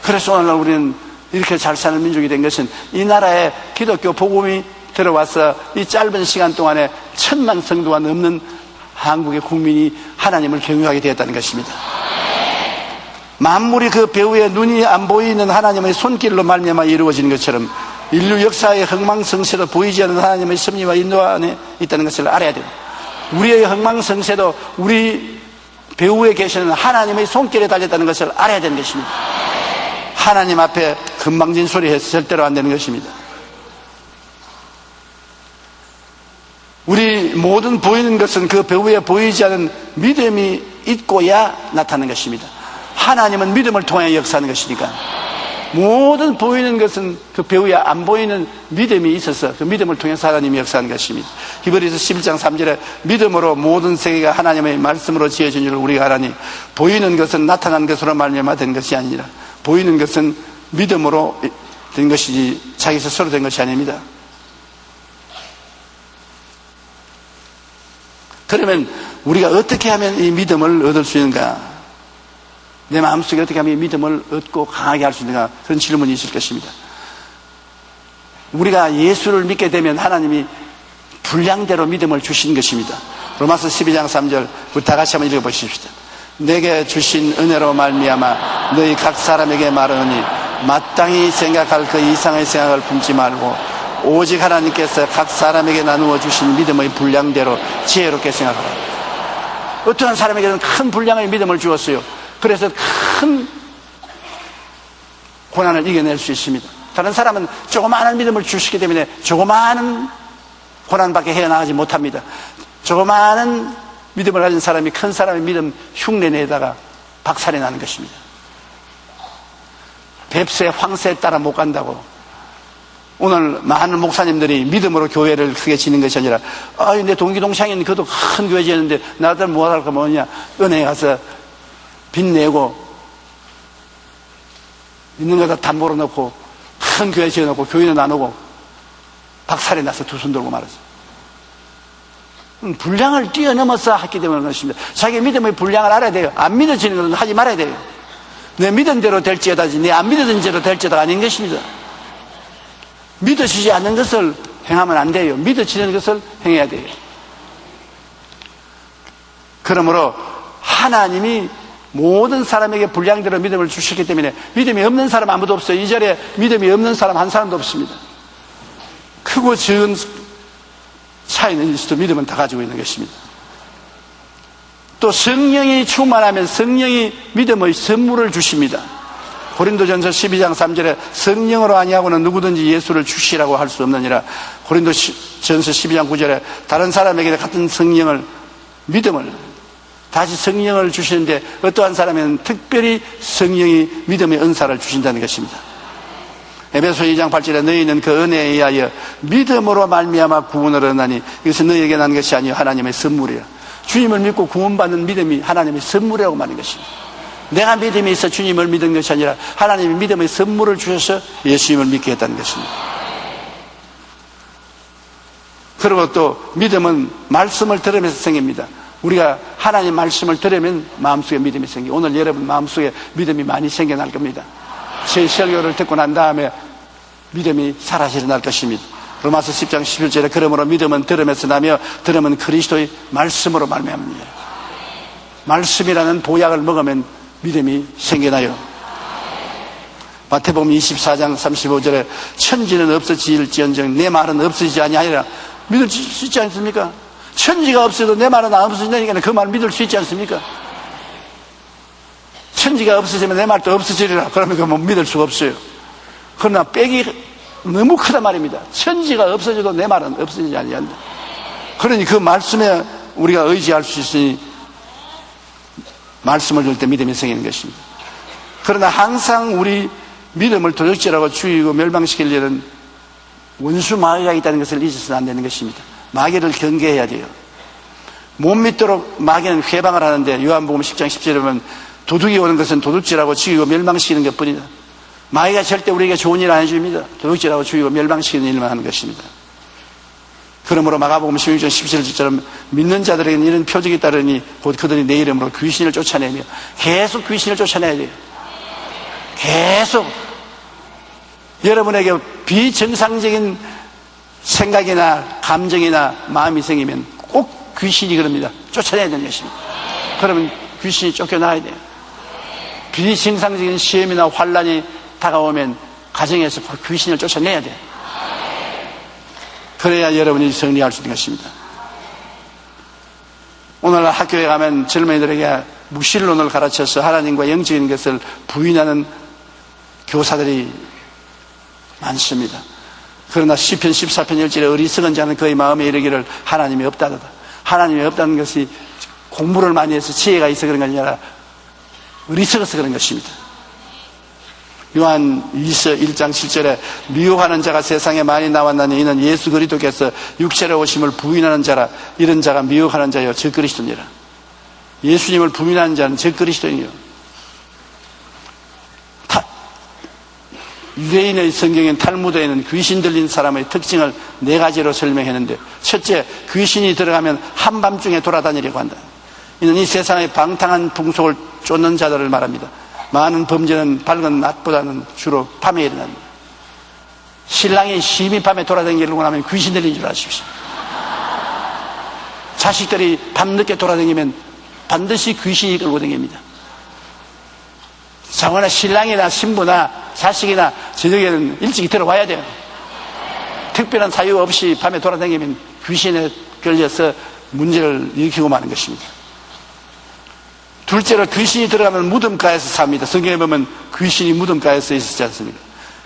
그래서 오늘날 우리는 이렇게 잘 사는 민족이 된 것은 이 나라에 기독교 복음이 들어와서 이 짧은 시간 동안에 1,000만 성도가 넘는 한국의 국민이 하나님을 경외하게 되었다는 것입니다. 만물이 그 배후에 눈이 안 보이는 하나님의 손길로 말미암아 이루어지는 것처럼 인류 역사의 흥망성쇠도 보이지 않는 하나님의 섭리와 인도 안에 있다는 것을 알아야 돼요. 우리의 흥망성쇠도 우리 배후에 계시는 하나님의 손길에 달렸다는 것을 알아야 되는 것입니다. 하나님 앞에 금방진 소리 해서 절대로 안 되는 것입니다. 우리 모든 보이는 것은 그 배후에 보이지 않은 믿음이 있고야 나타나는 것입니다. 하나님은 믿음을 통해 역사하는 것이니까 모든 보이는 것은 그 배후에 안 보이는 믿음이 있어서 그 믿음을 통해서 하나님이 역사하는 것입니다. 히브리서 11장 3절에 믿음으로 모든 세계가 하나님의 말씀으로 지어진 줄 우리가 알아니 보이는 것은 나타난 것으로 말미암아 된 것이 아니라 보이는 것은 믿음으로 된 것이지 자기 스스로 된 것이 아닙니다. 그러면 우리가 어떻게 하면 이 믿음을 얻을 수 있는가? 내 마음속에 어떻게 하면 이 믿음을 얻고 강하게 할 수 있는가? 그런 질문이 있을 것입니다. 우리가 예수를 믿게 되면 하나님이 분량대로 믿음을 주신 것입니다. 로마서 12장 3절 우리 다 같이 한번 읽어보십시오. 내게 주신 은혜로 말미암아 너희 각 사람에게 말하노니 마땅히 생각할 그 이상의 생각을 품지 말고 오직 하나님께서 각 사람에게 나누어 주신 믿음의 분량대로 지혜롭게 생각하라. 어떠한 사람에게는 큰 분량의 믿음을 주었어요. 그래서 큰 고난을 이겨낼 수 있습니다. 다른 사람은 조그마한 믿음을 주시기 때문에 조그마한 고난밖에 헤어나가지 못합니다. 조그마한 믿음을 가진 사람이 큰 사람의 믿음 흉내내다가 박살이 나는 것입니다. 뱁새 황새에 따라 못 간다고 오늘 많은 목사님들이 믿음으로 교회를 크게 지는 것이 아니라 내 동기동창인 그도 큰 교회 지었는데 나들 뭐할까 뭐냐 은혜에 가서 빚내고 있는 거 다 담보로 넣고 큰 교회 지어놓고 교인은 나누고 박살이 나서 두 손 들고 말았어요. 분량을 뛰어넘어서 했기 때문에 그렇습니다. 자기 믿음의 분량을 알아야 돼요. 안 믿어지는 것은 하지 말아야 돼요. 내 믿은 대로 될지어다지 내 안 믿어진 대로 될지어다 아닌 것입니다. 믿어지지 않는 것을 행하면 안 돼요. 믿어지는 것을 행해야 돼요. 그러므로 하나님이 모든 사람에게 분량대로 믿음을 주셨기 때문에 믿음이 없는 사람 아무도 없어요. 이 자리에 믿음이 없는 사람 한 사람도 없습니다. 크고 적은 차이는 있어도 믿음은 다 가지고 있는 것입니다. 또 성령이 충만하면 성령이 믿음의 선물을 주십니다. 고린도전서 12장 3절에 성령으로 아니하고는 누구든지 예수를 주시라고 할 수 없느니라. 고린도전서 12장 9절에 다른 사람에게 같은 성령을 믿음을 다시 성령을 주시는데 어떠한 사람에는 특별히 성령이 믿음의 은사를 주신다는 것입니다. 에베소 2장 8절에 너희는 그 은혜에 의하여 믿음으로 말미암아 구원을 얻나니 이것은 너희에게 난 것이 아니요 하나님의 선물이라. 주님을 믿고 구원받는 믿음이 하나님의 선물이라고 말하는 것입니다. 내가 믿음이 있어 주님을 믿은 것이 아니라 하나님이 믿음의 선물을 주셔서 예수님을 믿게 했다는 것입니다. 그리고 또 믿음은 말씀을 들으면서 생깁니다. 우리가 하나님 말씀을 들으면 마음속에 믿음이 생기고 오늘 여러분 마음속에 믿음이 많이 생겨날 겁니다. 제 설교를 듣고 난 다음에 믿음이 사라져 날 것입니다. 로마서 10장 11절에 그러므로 믿음은 들음에서 나며 들음은 그리스도의 말씀으로 말미암느니라. 말씀이라는 보약을 먹으면 믿음이 생겨나요. 마태복음 24장 35절에 천지는 없어질지언정 내 말은 없어지지 아니하리라. 믿을 수 있지 않습니까? 천지가 없어도 내 말은 안 없어진다니까 그 말 믿을 수 있지 않습니까? 천지가 없어지면 내 말도 없어지리라. 그러면 그거 믿을 수가 없어요. 그러나 빽이 너무 크단 말입니다. 천지가 없어져도 내 말은 없어지지 아니한다. 그러니 그 말씀에 우리가 의지할 수 있으니 말씀을 들 때 믿음이 생기는 것입니다. 그러나 항상 우리 믿음을 도적질하고 죽이고 멸망시킬 일은 원수 마귀가 있다는 것을 잊어서는 안 되는 것입니다. 마귀를 경계해야 돼요. 못 믿도록 마귀는 회방을 하는데 요한복음 10장 10절에 보면 도둑이 오는 것은 도둑질하고 죽이고 멸망시키는 것뿐이다. 마귀가 절대 우리에게 좋은 일 안 해줍니다. 도둑질하고 죽이고 멸망시키는 일만 하는 것입니다. 그러므로 마가복음 16장 17절처럼 믿는 자들에게는 이런 표적이 따르니 곧 그들이 내 이름으로 귀신을 쫓아내며 계속 귀신을 쫓아내야 돼요. 계속 여러분에게 비정상적인 생각이나 감정이나 마음이 생기면 꼭 귀신이 그럽니다. 쫓아내야 되는 것입니다. 그러면 귀신이 쫓겨나야 돼요. 비정상적인 시험이나 환란이 다가오면 가정에서 귀신을 쫓아내야 돼요. 그래야 여러분이 승리할 수 있는 것입니다. 오늘 학교에 가면 젊은이들에게 무신론을 가르쳐서 하나님과 영적인 것을 부인하는 교사들이 많습니다. 그러나 시편 14편 1절에 어리석은 자는 그의 마음에 이르기를 하나님이 없다더라. 하나님이 없다는 것이 공부를 많이 해서 지혜가 있어 그런 게 아니라 어리석어서 그런 것입니다. 요한 1장 7절에 미혹하는 자가 세상에 많이 나왔나니 이는 예수 그리스도께서 육체로 오심을 부인하는 자라. 이런 자가 미혹하는 자여 저 그리스도니라. 예수님을 부인하는 자는 저 그리스도이요. 유대인의 성경엔 탈무드에는 귀신 들린 사람의 특징을 4가지로 설명했는데 첫째, 귀신이 들어가면 한밤중에 돌아다니려고 한다. 이는 이 세상의 방탕한 풍속을 쫓는 자들을 말합니다. 많은 범죄는 밝은 낮보다는 주로 밤에 일어납니다. 신랑이 심히 밤에 돌아다니려고 하면 귀신 들린 줄 아십시오. 자식들이 밤늦게 돌아다니면 반드시 귀신이 끌고 다닙니다. 장원아 신랑이나 신부나 자식이나 저녁에는 일찍 들어와야 돼요. 특별한 사유 없이 밤에 돌아다니면 귀신에 걸려서 문제를 일으키고 마는 것입니다. 둘째로 귀신이 들어가면 무덤가에서 삽니다. 성경에 보면 귀신이 무덤가에서 있었지 않습니까?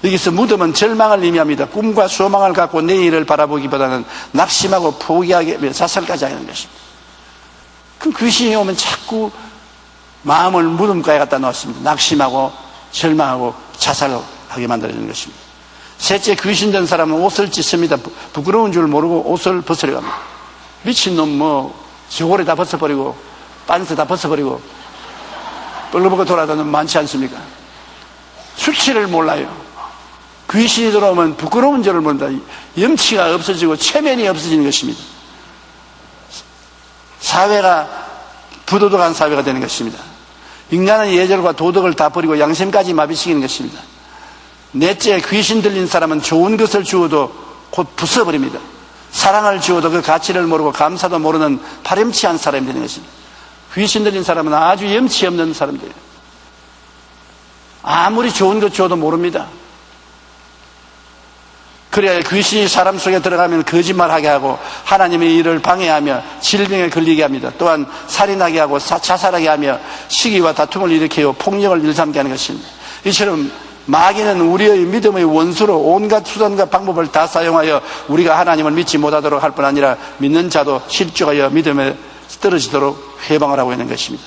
여기서 무덤은 절망을 의미합니다. 꿈과 소망을 갖고 내일을 바라보기보다는 낙심하고 포기하게 자살까지 하는 것입니다. 그럼 귀신이 오면 자꾸 마음을 무덤가에 갖다 놓았습니다. 낙심하고 절망하고 자살하게 만들어지는 것입니다. 셋째, 귀신 된 사람은 옷을 찢습니다. 부끄러운 줄 모르고 옷을 벗으려 합니다. 미친놈 저고리 다 벗어버리고 빤스 다 벗어버리고 뻘러먹고 돌아다니는 많지 않습니까? 수치를 몰라요. 귀신이 들어오면 부끄러운 줄을 모른다. 염치가 없어지고 체면이 없어지는 것입니다. 사회가 부도덕한 사회가 되는 것입니다. 인간은 예절과 도덕을 다 버리고 양심까지 마비시키는 것입니다. 넷째, 귀신 들린 사람은 좋은 것을 주어도 곧 부숴버립니다. 사랑을 주어도 그 가치를 모르고 감사도 모르는 파렴치한 사람이 되는 것입니다. 귀신 들린 사람은 아주 염치 없는 사람들이에요. 아무리 좋은 것 주어도 모릅니다. 그래야 귀신이 사람 속에 들어가면 거짓말하게 하고 하나님의 일을 방해하며 질병에 걸리게 합니다. 또한 살인하게 하고 자살하게 하며 시기와 다툼을 일으키고 폭력을 일삼게 하는 것입니다. 이처럼 마귀는 우리의 믿음의 원수로 온갖 수단과 방법을 다 사용하여 우리가 하나님을 믿지 못하도록 할 뿐 아니라 믿는 자도 실족하여 믿음에 떨어지도록 회방을 하고 있는 것입니다.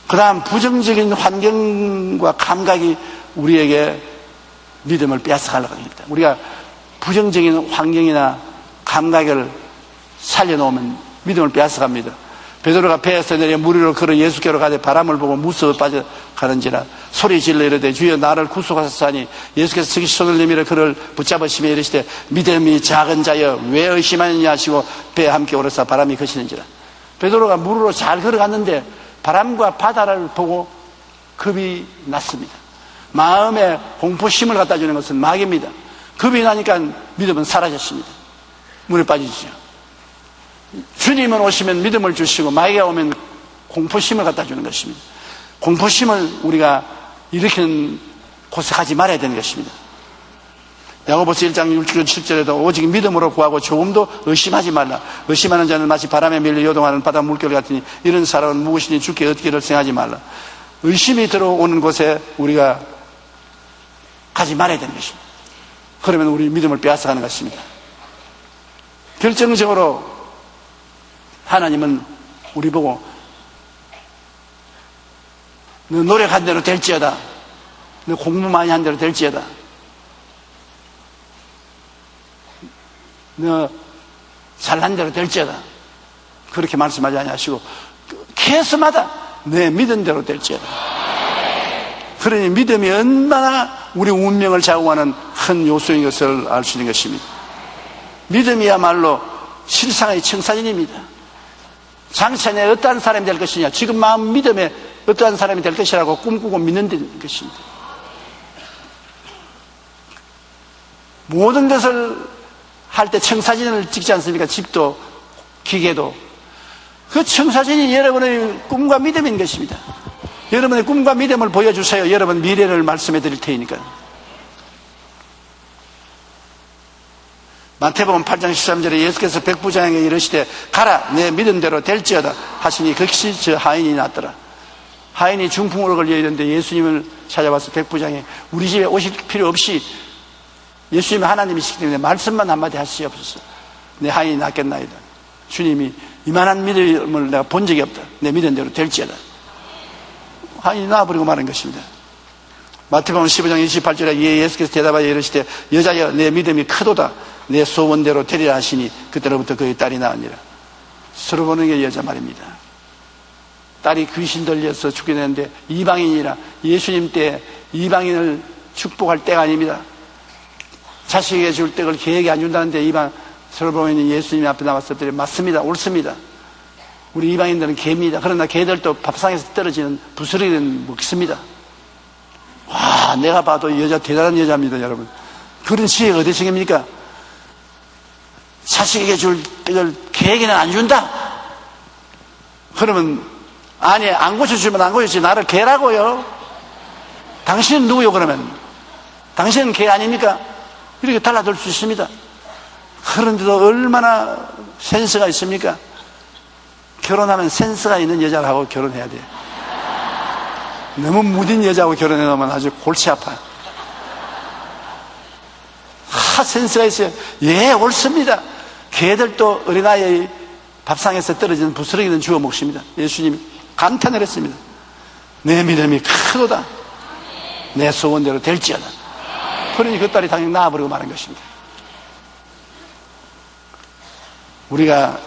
그 다음 부정적인 환경과 감각이 우리에게 믿음을 빼앗아가려고 합니다. 우리가 부정적인 환경이나 감각을 살려놓으면 믿음을 빼앗아갑니다. 베드로가 배에서 내려 물 위로 걸어 예수께로 가되 바람을 보고 무서워 빠져가는지라 소리 질러 이르되 주여 나를 구속하소서 하니 예수께서 즉시 손을 내밀어 그를 붙잡으시며 이르시되 믿음이 작은 자여 왜 의심하느냐 하시고 배에 함께 오르사 바람이 거시는지라. 베드로가 물으로 잘 걸어갔는데 바람과 바다를 보고 겁이 났습니다. 마음에 공포심을 갖다 주는 것은 마귀입니다. 겁이 나니까 믿음은 사라졌습니다. 물에 빠지죠. 주님은 오시면 믿음을 주시고 마귀가 오면 공포심을 갖다 주는 것입니다. 공포심을 우리가 일으키는 곳에 가지 말아야 되는 것입니다. 야고보서 1장 6절 7절에도 오직 믿음으로 구하고 조금도 의심하지 말라. 의심하는 자는 마치 바람에 밀려 요동하는 바다 물결 같으니 이런 사람은 무엇이니 주께 얻기를 생각하지 말라. 의심이 들어오는 곳에 우리가 가지 말아야 되는 것입니다. 그러면 우리 믿음을 빼앗아가는 것입니다. 결정적으로 하나님은 우리 보고 너 노력한 대로 될지어다. 너 공부 많이 한 대로 될지어다. 너 잘난 대로 될지어다. 그렇게 말씀하지 아니하시고 케이스마다 내 믿은 대로 될지어다. 그러니 믿음이 얼마나 우리 운명을 좌우하는 큰 요소인 것을 알 수 있는 것입니다. 믿음이야말로 실상의 청사진입니다. 장차 내 어떠한 사람이 될 것이냐, 지금 마음 믿음에 어떠한 사람이 될 것이라고 꿈꾸고 믿는 것입니다. 모든 것을 할 때 청사진을 찍지 않습니까? 집도 기계도. 그 청사진이 여러분의 꿈과 믿음인 것입니다. 여러분의 꿈과 믿음을 보여주세요. 여러분 미래를 말씀해 드릴 테니까요. 마태복음 8장 13절에 예수께서 백부장에게 이르시되 가라 내 믿은 대로 될지어다 하시니 그것이 저 하인이 났더라. 하인이 중풍으로 걸려 있는데 예수님을 찾아와서 백부장이 우리 집에 오실 필요 없이 예수님이 하나님이시기 때문에 말씀만 한마디 하시옵소서. 내 하인이 낫겠나이다. 주님이 이만한 믿음을 내가 본 적이 없다. 내 믿은 대로 될지어다. 하인이 나와버리고 마는 것입니다. 마태복음 15장 28절에 예수께서 대답하여 이르시되 여자여 내 믿음이 크도다. 내 소원대로 되리라 하시니 그때로부터 그의 딸이 나으니라. 서로 보는 게 여자 말입니다. 딸이 귀신 들려서 죽게 되는데 이방인이라. 예수님 때 이방인을 축복할 때가 아닙니다. 자식에게 줄 떡을 개에게 안 준다는데 서로 보면 예수님 앞에 나왔을 때 맞습니다. 옳습니다. 우리 이방인들은 개입니다. 그러나 개들도 밥상에서 떨어지는 부스러기는 먹습니다. 와, 내가 봐도 여자 대단한 여자입니다, 여러분. 그런 지혜가 어디 생깁니까? 자식에게 줄 떡을 개에게는 안 준다? 그러면 아니, 안 고쳐주면 안 고쳐주지 나를 개라고요? 당신은 누구요, 그러면? 당신은 개 아닙니까? 이렇게 달라들 수 있습니다. 그런데도 얼마나 센스가 있습니까? 결혼하면 센스가 있는 여자하고 결혼해야 돼요. 너무 무딘 여자하고 결혼해 놓으면 아주 골치 아파요. 센스가 있어요. 예, 옳습니다. 개들도 어린아이의 밥상에서 떨어지는 부스러기는 주워 먹습니다. 예수님이 감탄을 했습니다. 내 믿음이 크도다. 내 소원대로 될지어다. 그러니 그 딸이 당연히 나와버리고 마는 것입니다. 우리가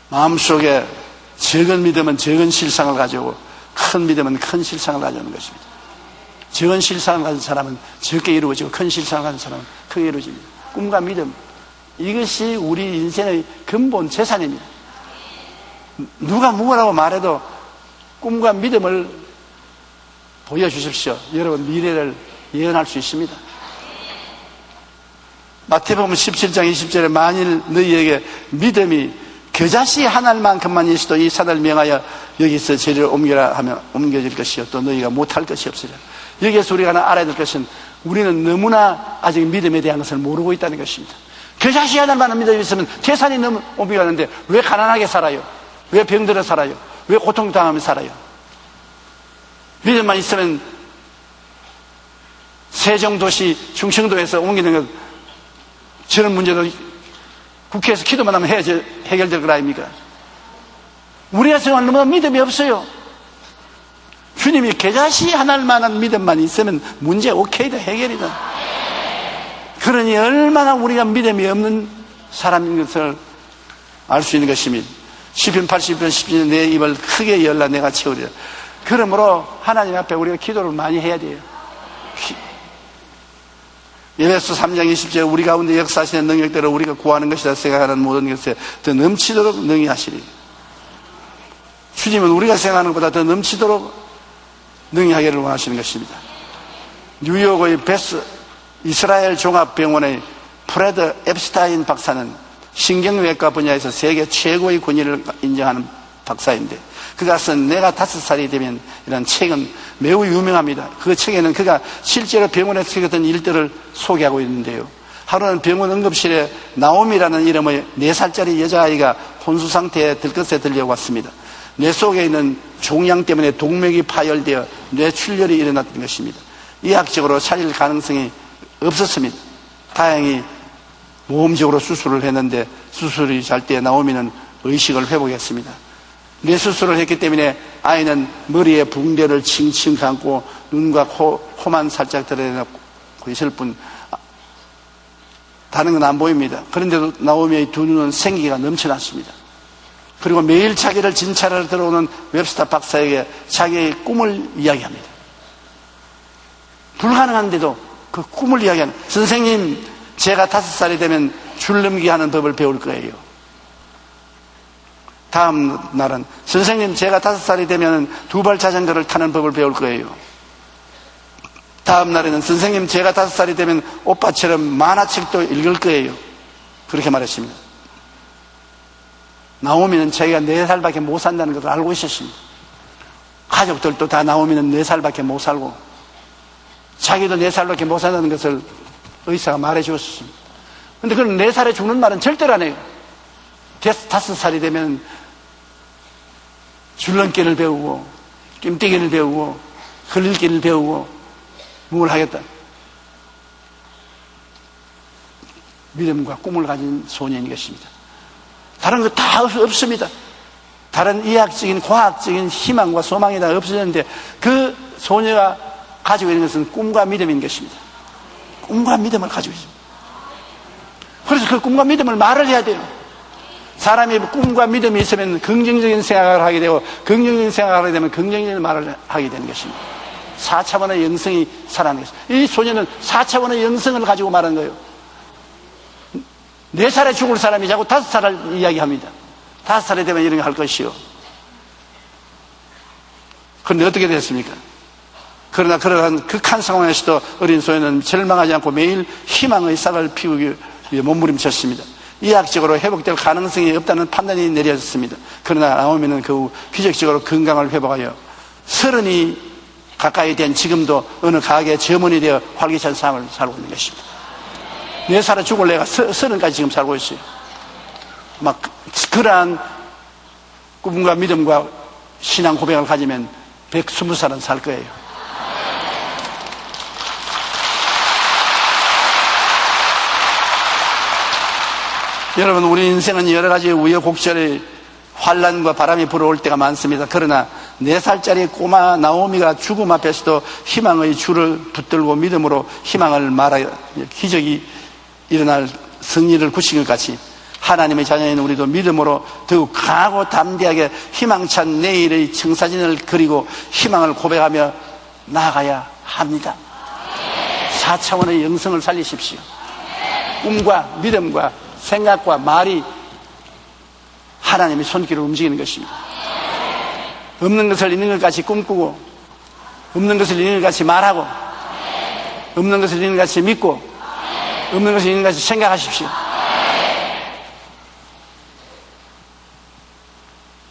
마음속에 적은 믿음은 적은 실상을 가지고 큰 믿음은 큰 실상을 가져오는 것입니다. 적은 실상을 가진 사람은 적게 이루어지고 큰 실상을 가진 사람은 크게 이루어집니다. 꿈과 믿음, 이것이 우리 인생의 근본 재산입니다. 누가 뭐라고 말해도 꿈과 믿음을 보여주십시오. 여러분 미래를 예언할 수 있습니다. 마태복음 17장 20절에 만일 너희에게 믿음이 겨자씨 한 알만큼만 있어도 이 산을 명하여 여기서 저리를 옮겨라 하면 옮겨질 것이요 또 너희가 못할 것이 없으리라. 여기에서 우리가 알아야 될 것은 우리는 너무나 아직 믿음에 대한 것을 모르고 있다는 것입니다. 겨자씨 하나만 믿음이 있으면 태산이 너무 옮겨가는데 왜 가난하게 살아요? 왜 병들어 살아요? 왜 고통당하며 살아요? 믿음만 있으면 세종도시 충청도에서 옮기는 것, 저런 문제도 국회에서 기도만 하면 해결될 거 아닙니까? 우리가 생각하는 너무 믿음이 없어요. 주님이 겨자씨 하나만한 믿음만 있으면 문제 오케이다, 해결이다. 그러니 얼마나 우리가 믿음이 없는 사람인 것을 알 수 있는 것입니다. 시편 80편 10편 내 입을 크게 열라 내가 채우리라. 그러므로 하나님 앞에 우리가 기도를 많이 해야 돼요. 에베소 3장 20절 우리 가운데 역사하시는 능력대로 우리가 구하는 것이다 생각하는 모든 것에 더 넘치도록 능히 하시리. 주님은 우리가 생각하는 것보다 더 넘치도록 능히 하기를 원하시는 것입니다. 뉴욕의 베스 이스라엘 종합병원의 프레드 앱스타인 박사는 신경외과 분야에서 세계 최고의 권위를 인정하는 박사인데 그가 쓴 내가 5살이 되면 이라는 책은 매우 유명합니다. 그 책에는 그가 실제로 병원에서 겪었던 일들을 소개하고 있는데요. 하루는 병원 응급실에 나옴이라는 이름의 4살짜리 여자아이가 혼수 상태에 들것에 들려왔습니다. 뇌 속에 있는 종양 때문에 동맥이 파열되어 뇌출혈이 일어났던 것입니다. 의학적으로 살릴 가능성이 없었습니다. 다행히 모험적으로 수술을 했는데 수술이 잘 때 나오미는 의식을 회복했습니다. 뇌수술을 했기 때문에 아이는 머리에 붕대를 칭칭 감고 눈과 코만 살짝 드러내고 있을 뿐 다른 건 안 보입니다. 그런데도 나오미의 두 눈은 생기가 넘쳐났습니다. 그리고 매일 자기를 진찰하러 들어오는 웹스터 박사에게 자기의 꿈을 이야기합니다. 불가능한데도 그 꿈을 이야기하는 선생님 제가 5살이 되면 줄넘기 하는 법을 배울 거예요. 다음 날은 선생님 제가 5살이 되면 2발 자전거를 타는 법을 배울 거예요. 다음 날에는 선생님 제가 5살이 되면 오빠처럼 만화책도 읽을 거예요. 그렇게 말했습니다. 나오미는 자기가 4살밖에 못 산다는 것을 알고 있었습니다. 가족들도 다 나오미는 4살밖에 못 살고 자기도 4살밖에 못 산다는 것을 의사가 말해 주었습니다. 그런데 그런 4살에 죽는 말은 절대로 안 해요. 5살이 되면 줄넘기를 배우고 깸뛰기를 배우고 흘릴기를 배우고 뭘 하겠다. 믿음과 꿈을 가진 소년인 것입니다. 다른 거 다 없습니다. 다른 이학적인 과학적인 희망과 소망이 다 없어졌는데 그 소녀가 가지고 있는 것은 꿈과 믿음인 것입니다. 꿈과 믿음을 가지고 있습니다. 그래서 그 꿈과 믿음을 말을 해야 돼요. 사람이 꿈과 믿음이 있으면 긍정적인 생각을 하게 되고 긍정적인 생각을 하게 되면 긍정적인 말을 하게 되는 것입니다. 4차원의 영성이 살아나는 것입니다. 이 소녀는 4차원의 영성을 가지고 말하는 거예요. 4살에 죽을 사람이 자꾸 5살을 이야기합니다. 5살이 되면 이런 거 할 것이요. 그런데 어떻게 됐습니까? 그러나 그러한 극한 상황에서도 어린 소녀는 절망하지 않고 매일 희망의 싹을 피우기 위해 몸부림쳤습니다. 의학적으로 회복될 가능성이 없다는 판단이 내려졌습니다. 그러나 나오미는 그 후 기적적으로 건강을 회복하여 30이 가까이 된 지금도 어느 가게의 점원이 되어 활기찬 삶을 살고 있는 것입니다. 4살에 죽을 애가 30까지 지금 살고 있어요. 막 그러한 꿈과 믿음과 신앙 고백을 가지면 120살은 살 거예요. 여러분, 우리 인생은 여러 가지 우여곡절의 환란과 바람이 불어올 때가 많습니다. 그러나 4살짜리 꼬마 나오미가 죽음 앞에서도 희망의 줄을 붙들고 믿음으로 희망을 말하여 기적이 일어날 승리를 굳힌 것 같이 하나님의 자녀인 우리도 믿음으로 더욱 강하고 담대하게 희망찬 내일의 청사진을 그리고 희망을 고백하며 나아가야 합니다. 4차원의 영성을 살리십시오. 꿈과 믿음과 생각과 말이 하나님의 손길을 움직이는 것입니다. 없는 것을 있는 것 같이 꿈꾸고, 없는 것을 있는 것 같이 말하고, 없는 것을 있는 것 같이 믿고, 없는 것을 있는 것 같이 생각하십시오.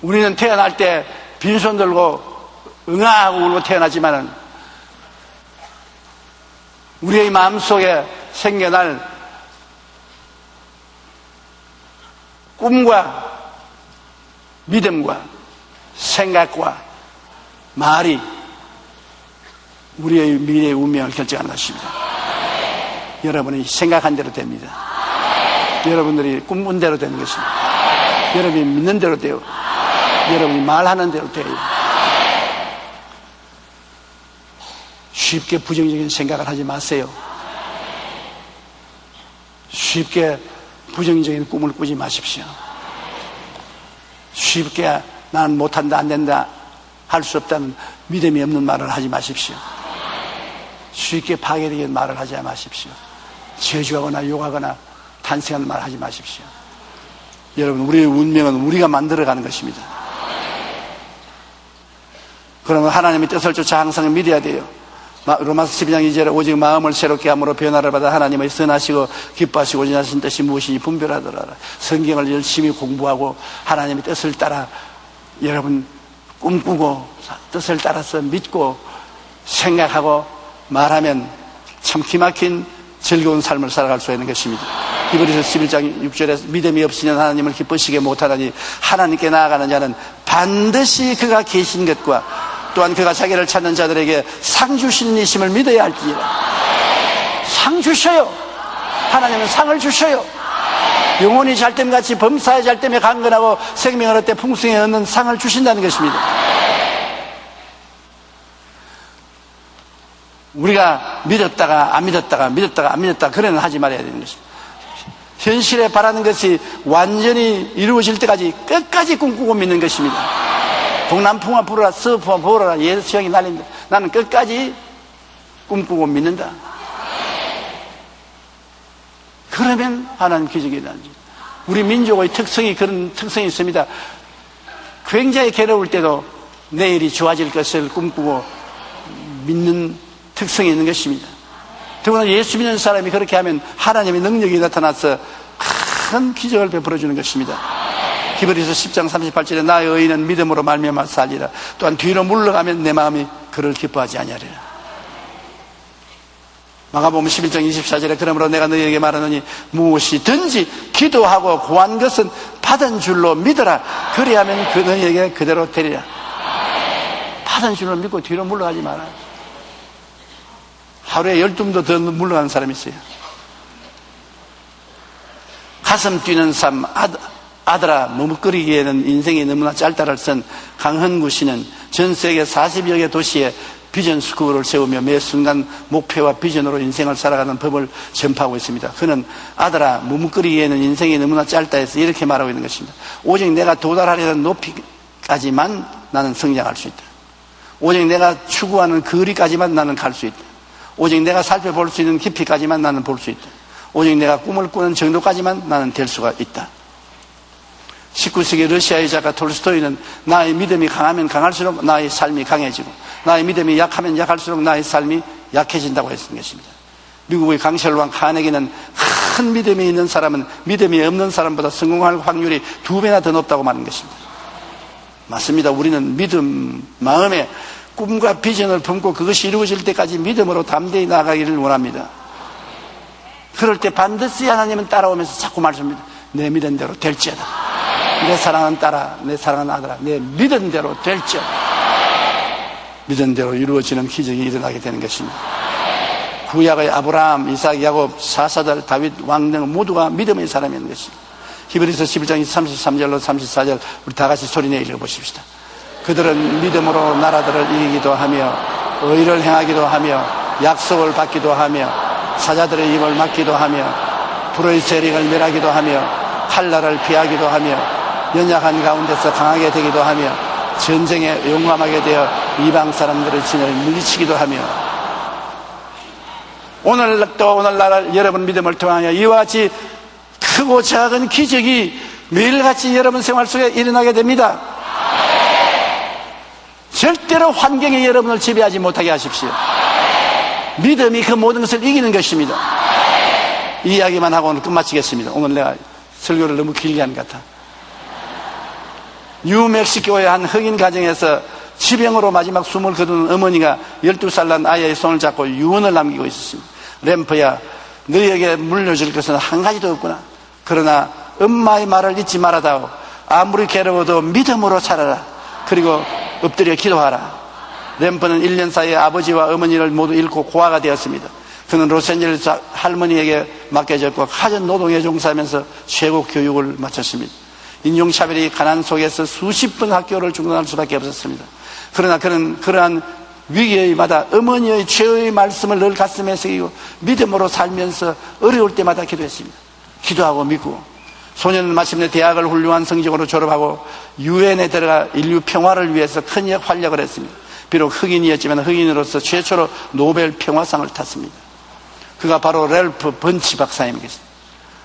우리는 태어날 때 빈손 들고 응아하고 울고 태어나지만은 우리의 마음속에 생겨날 꿈과 믿음과 생각과 말이 우리의 미래의 운명을 결정하는 것입니다. 여러분이 생각한 대로 됩니다. 여러분들이 꿈꾼 대로 되는 것입니다. 여러분이 믿는 대로 돼요. 여러분이 말하는 대로 돼요. 쉽게 부정적인 생각을 하지 마세요. 쉽게 부정적인 꿈을 꾸지 마십시오. 쉽게 나는 못한다, 안 된다, 할 수 없다는 믿음이 없는 말을 하지 마십시오. 쉽게 파괴적인 말을 하지 마십시오. 저주하거나 욕하거나 탄식하는 말 하지 마십시오. 여러분, 우리의 운명은 우리가 만들어가는 것입니다. 그러면 하나님의 뜻을 쫓아 항상 믿어야 돼요. 로마서 12장 2절에 오직 마음을 새롭게 함으로 변화를 받아 하나님의 선하시고 기뻐하시고 온전하신 뜻이 무엇인지 분별하더라. 성경을 열심히 공부하고 하나님의 뜻을 따라 여러분 꿈꾸고 뜻을 따라서 믿고 생각하고 말하면 참 기막힌 즐거운 삶을 살아갈 수 있는 것입니다. 히브리서 11장 6절에 믿음이 없이는 하나님을 기쁘시게 못하나니 하나님께 나아가는 자는 반드시 그가 계신 것과 또한 그가 자기를 찾는 자들에게 상 주신 이심을 믿어야 할지니라. 상 주셔요. 하나님은 상을 주셔요. 영혼이 잘됨같이 범사에 잘됨에 강건하고 생명을 얻되 풍성히 얻는 상을 주신다는 것입니다. 우리가 믿었다가 안 믿었다가 믿었다가 안 믿었다가 그래는 하지 말아야 되는 것입니다. 현실에 바라는 것이 완전히 이루어질 때까지 끝까지 꿈꾸고 믿는 것입니다. 동남풍아 불어라 서풍아 불어라 예수형이 날린다. 나는 끝까지 꿈꾸고 믿는다. 그러면 하나님 기적이 일어나지. 우리 민족의 특성이 그런 특성이 있습니다. 굉장히 괴로울 때도 내일이 좋아질 것을 꿈꾸고 믿는 특성이 있는 것입니다. 더구나 예수 믿는 사람이 그렇게 하면 하나님의 능력이 나타나서 큰 기적을 베풀어 주는 것입니다. 히브리서 10장 38절에 나의 의인은 믿음으로 말미암아 살리라. 또한 뒤로 물러가면 내 마음이 그를 기뻐하지 아니하리라. 마가복음 11장 24절에 그러므로 내가 너희에게 말하노니 무엇이든지 기도하고 구한 것은 받은 줄로 믿어라. 그리하면 그 너희에게 그대로 되리라. 받은 줄로 믿고 뒤로 물러가지 마라. 하루에 12도 더 물러가는 사람이 있어요. 가슴 뛰는 삶. 아들아 머뭇거리기에는 인생이 너무나 짧다를 쓴 강헌구 씨는 전 세계 40여 개 도시에 비전 스쿨을 세우며 매 순간 목표와 비전으로 인생을 살아가는 법을 전파하고 있습니다. 그는 아들아 머뭇거리기에는 인생이 너무나 짧다 해서 이렇게 말하고 있는 것입니다. 오직 내가 도달하려는 높이까지만 나는 성장할 수 있다. 오직 내가 추구하는 거리까지만 나는 갈 수 있다. 오직 내가 살펴볼 수 있는 깊이까지만 나는 볼 수 있다. 오직 내가 꿈을 꾸는 정도까지만 나는 될 수가 있다. 19세기 러시아의 작가 톨스토이는 나의 믿음이 강하면 강할수록 나의 삶이 강해지고 나의 믿음이 약하면 약할수록 나의 삶이 약해진다고 했던 것입니다. 미국의 강철왕 카네기는 큰 믿음이 있는 사람은 믿음이 없는 사람보다 성공할 확률이 2배나 더 높다고 말하는 것입니다. 맞습니다. 우리는 믿음, 마음에 꿈과 비전을 품고 그것이 이루어질 때까지 믿음으로 담대히 나아가기를 원합니다. 그럴 때 반드시 하나님은 따라오면서 자꾸 말씀합니다. 내 믿은 대로 될지어다. 내 사랑하는 딸아, 내 사랑하는 아들아, 내 믿은 대로 될지어다. 믿은 대로 이루어지는 기적이 일어나게 되는 것입니다. 구약의 아브라함, 이삭, 야곱, 사사들, 다윗, 왕 등 모두가 믿음의 사람이었는 것입니다. 히브리서 11장 33절로 34절 우리 다 같이 소리내 읽어보십시다. 그들은 믿음으로 나라들을 이기기도 하며 의를 행하기도 하며 약속을 받기도 하며 사자들의 입을 막기도 하며 불의 세력을 멸하기도 하며 칼날을 피하기도 하며 연약한 가운데서 강하게 되기도 하며 전쟁에 용감하게 되어 이방 사람들의 진을 물리치기도 하며 오늘날 여러분 믿음을 통하여 이와 같이 크고 작은 기적이 매일같이 여러분 생활 속에 일어나게 됩니다. 절대로 환경이 여러분을 지배하지 못하게 하십시오. 믿음이 그 모든 것을 이기는 것입니다. 이 이야기만 하고 오늘 끝마치겠습니다. 오늘 내가 설교를 너무 길게 한 것 같아. 뉴멕시코의 한 흑인 가정에서 지병으로 마지막 숨을 거두는 어머니가 12살 난 아이의 손을 잡고 유언을 남기고 있었습니다. 램프야, 너희에게 물려줄 것은 한 가지도 없구나. 그러나 엄마의 말을 잊지 말아다오. 아무리 괴로워도 믿음으로 살아라. 그리고 엎드려 기도하라. 램프는 1년 사이에 아버지와 어머니를 모두 잃고 고아가 되었습니다. 그는 로스앤젤레스 할머니에게 맡겨졌고 가전 노동에 종사하면서 최고 교육을 마쳤습니다. 인종차별이 가난 속에서 수십 번 학교를 중단할 수밖에 없었습니다. 그러나 그는 그러한 위기에마다 어머니의 최후의 말씀을 늘 가슴에 새기고 믿음으로 살면서 어려울 때마다 기도했습니다. 기도하고 믿고 소년은 마침내 대학을 훌륭한 성적으로 졸업하고 유엔에 들어가 인류 평화를 위해서 큰 활약을 했습니다. 비록 흑인이었지만 흑인으로서 최초로 노벨 평화상을 탔습니다. 그가 바로 랠프 번치 박사님이겠습니다.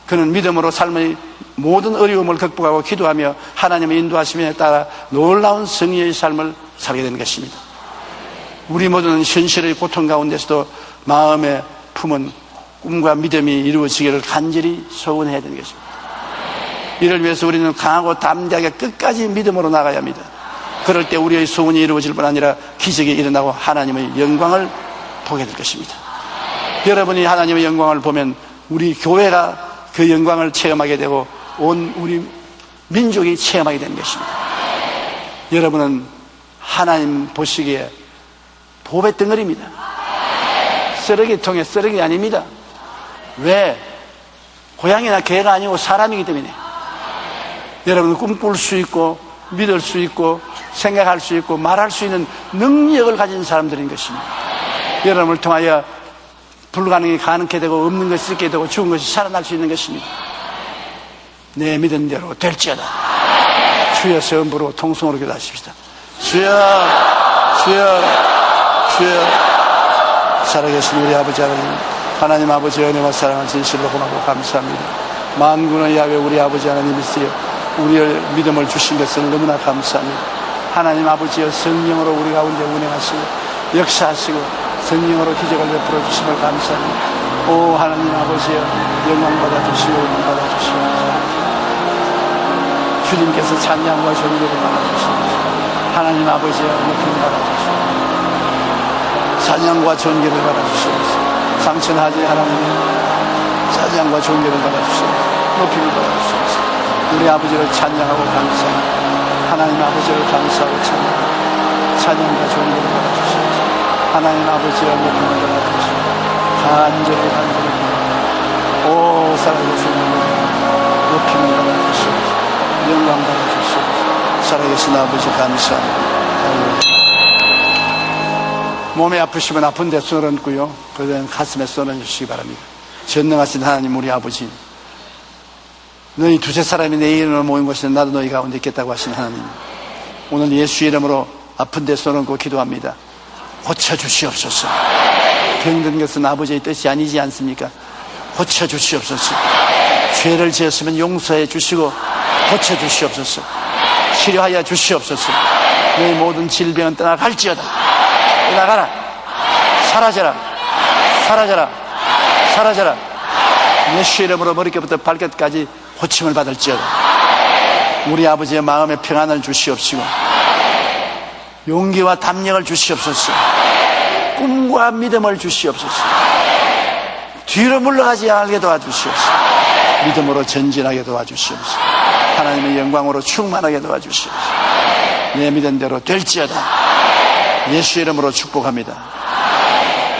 그는 믿음으로 삶의 모든 어려움을 극복하고 기도하며 하나님의 인도하심에 따라 놀라운 승리의 삶을 살게 된 것입니다. 우리 모두는 현실의 고통 가운데서도 마음에 품은 꿈과 믿음이 이루어지기를 간절히 소원해야 되는 것입니다. 이를 위해서 우리는 강하고 담대하게 끝까지 믿음으로 나가야 합니다. 그럴 때 우리의 소원이 이루어질 뿐 아니라 기적이 일어나고 하나님의 영광을 보게 될 것입니다. 여러분이 하나님의 영광을 보면 우리 교회가 그 영광을 체험하게 되고 온 우리 민족이 체험하게 되는 것입니다. 여러분은 하나님 보시기에 보배 덩어리입니다. 쓰레기통에 쓰레기 아닙니다. 왜? 고양이나 개가 아니고 사람이기 때문에. 여러분은 꿈꿀 수 있고 믿을 수 있고 생각할 수 있고 말할 수 있는 능력을 가진 사람들인 것입니다. 여러분을 통하여 불가능이 가능케 되고 없는 것이 있게 되고 죽은 것이 살아날 수 있는 것입니다. 내 믿은 대로 될지어다. 주여 세음부로 통성으로 기도하십시다. 주여 주여 주여. 살아계신 우리 아버지 하나님 아버지 은혜와 사랑을 진실로 고맙고 감사합니다. 만군의 야훼 우리 아버지 하나님이시여 우리의 믿음을 주신 것을 너무나 감사합니다. 하나님 아버지여 성령으로 우리 가운데 운행하시고 역사하시고 성령으로 기적을 베풀어 주심을 감사합니다. 오 하나님 아버지여 영광 받아주시고 은혜 받아주시고 주님께서 찬양과 존귀를 받아주시고 하나님 아버지여 높임 받아주시고 찬양과 존귀를 받아주시옵소서. 상천하지 하나님 찬양과 존귀를 받아주시고 높임을 받아주시옵소서. 우리 아버지를 찬양하고 감사합니다. 하나님 아버지를 감사하고 찬양과 존귀를 받아주시옵소서. 하나님 아버지와 높임을 받아주시옵소서. 간절히 오 살아계신 하나님 높임을 받아주시옵소서. 영광 받아주시옵소서. 살아계신 아버지 감사합니다. 몸에 아프시면 아픈 데 손을 얹고요. 그다음 가슴에 손을 얹으시기 바랍니다. 전능하신 하나님 우리 아버지, 너희 두세 사람이 내 이름으로 모인 곳에 나도 너희 가운데 있겠다고 하신 하나님, 오늘 예수 이름으로 아픈 데 손을 얹고 기도합니다. 고쳐주시옵소서. 병든 것은 아버지의 뜻이 아니지 않습니까? 고쳐주시옵소서. 죄를 지었으면 용서해 주시고 고쳐주시옵소서. 치료하여 주시옵소서. 너희 모든 질병은 떠나갈지어다. 떠나가라. 사라져라. 사라져라. 사라져라. 예수 이름으로 머리끝부터 발끝까지 고침을 받을지어다. 우리 아버지의 마음에 평안을 주시옵시고 용기와 담력을 주시옵소서. 꿈과 믿음을 주시옵소서. 뒤로 물러가지 않게 도와주시옵소서. 믿음으로 전진하게 도와주시옵소서. 하나님의 영광으로 충만하게 도와주시옵소서. 내 믿은 대로 될지어다. 예수 이름으로 축복합니다.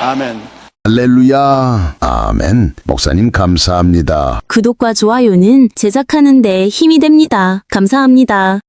아멘. 할렐루야. 아멘. 목사님 감사합니다. 구독과 좋아요는 제작하는 데 힘이 됩니다. 감사합니다.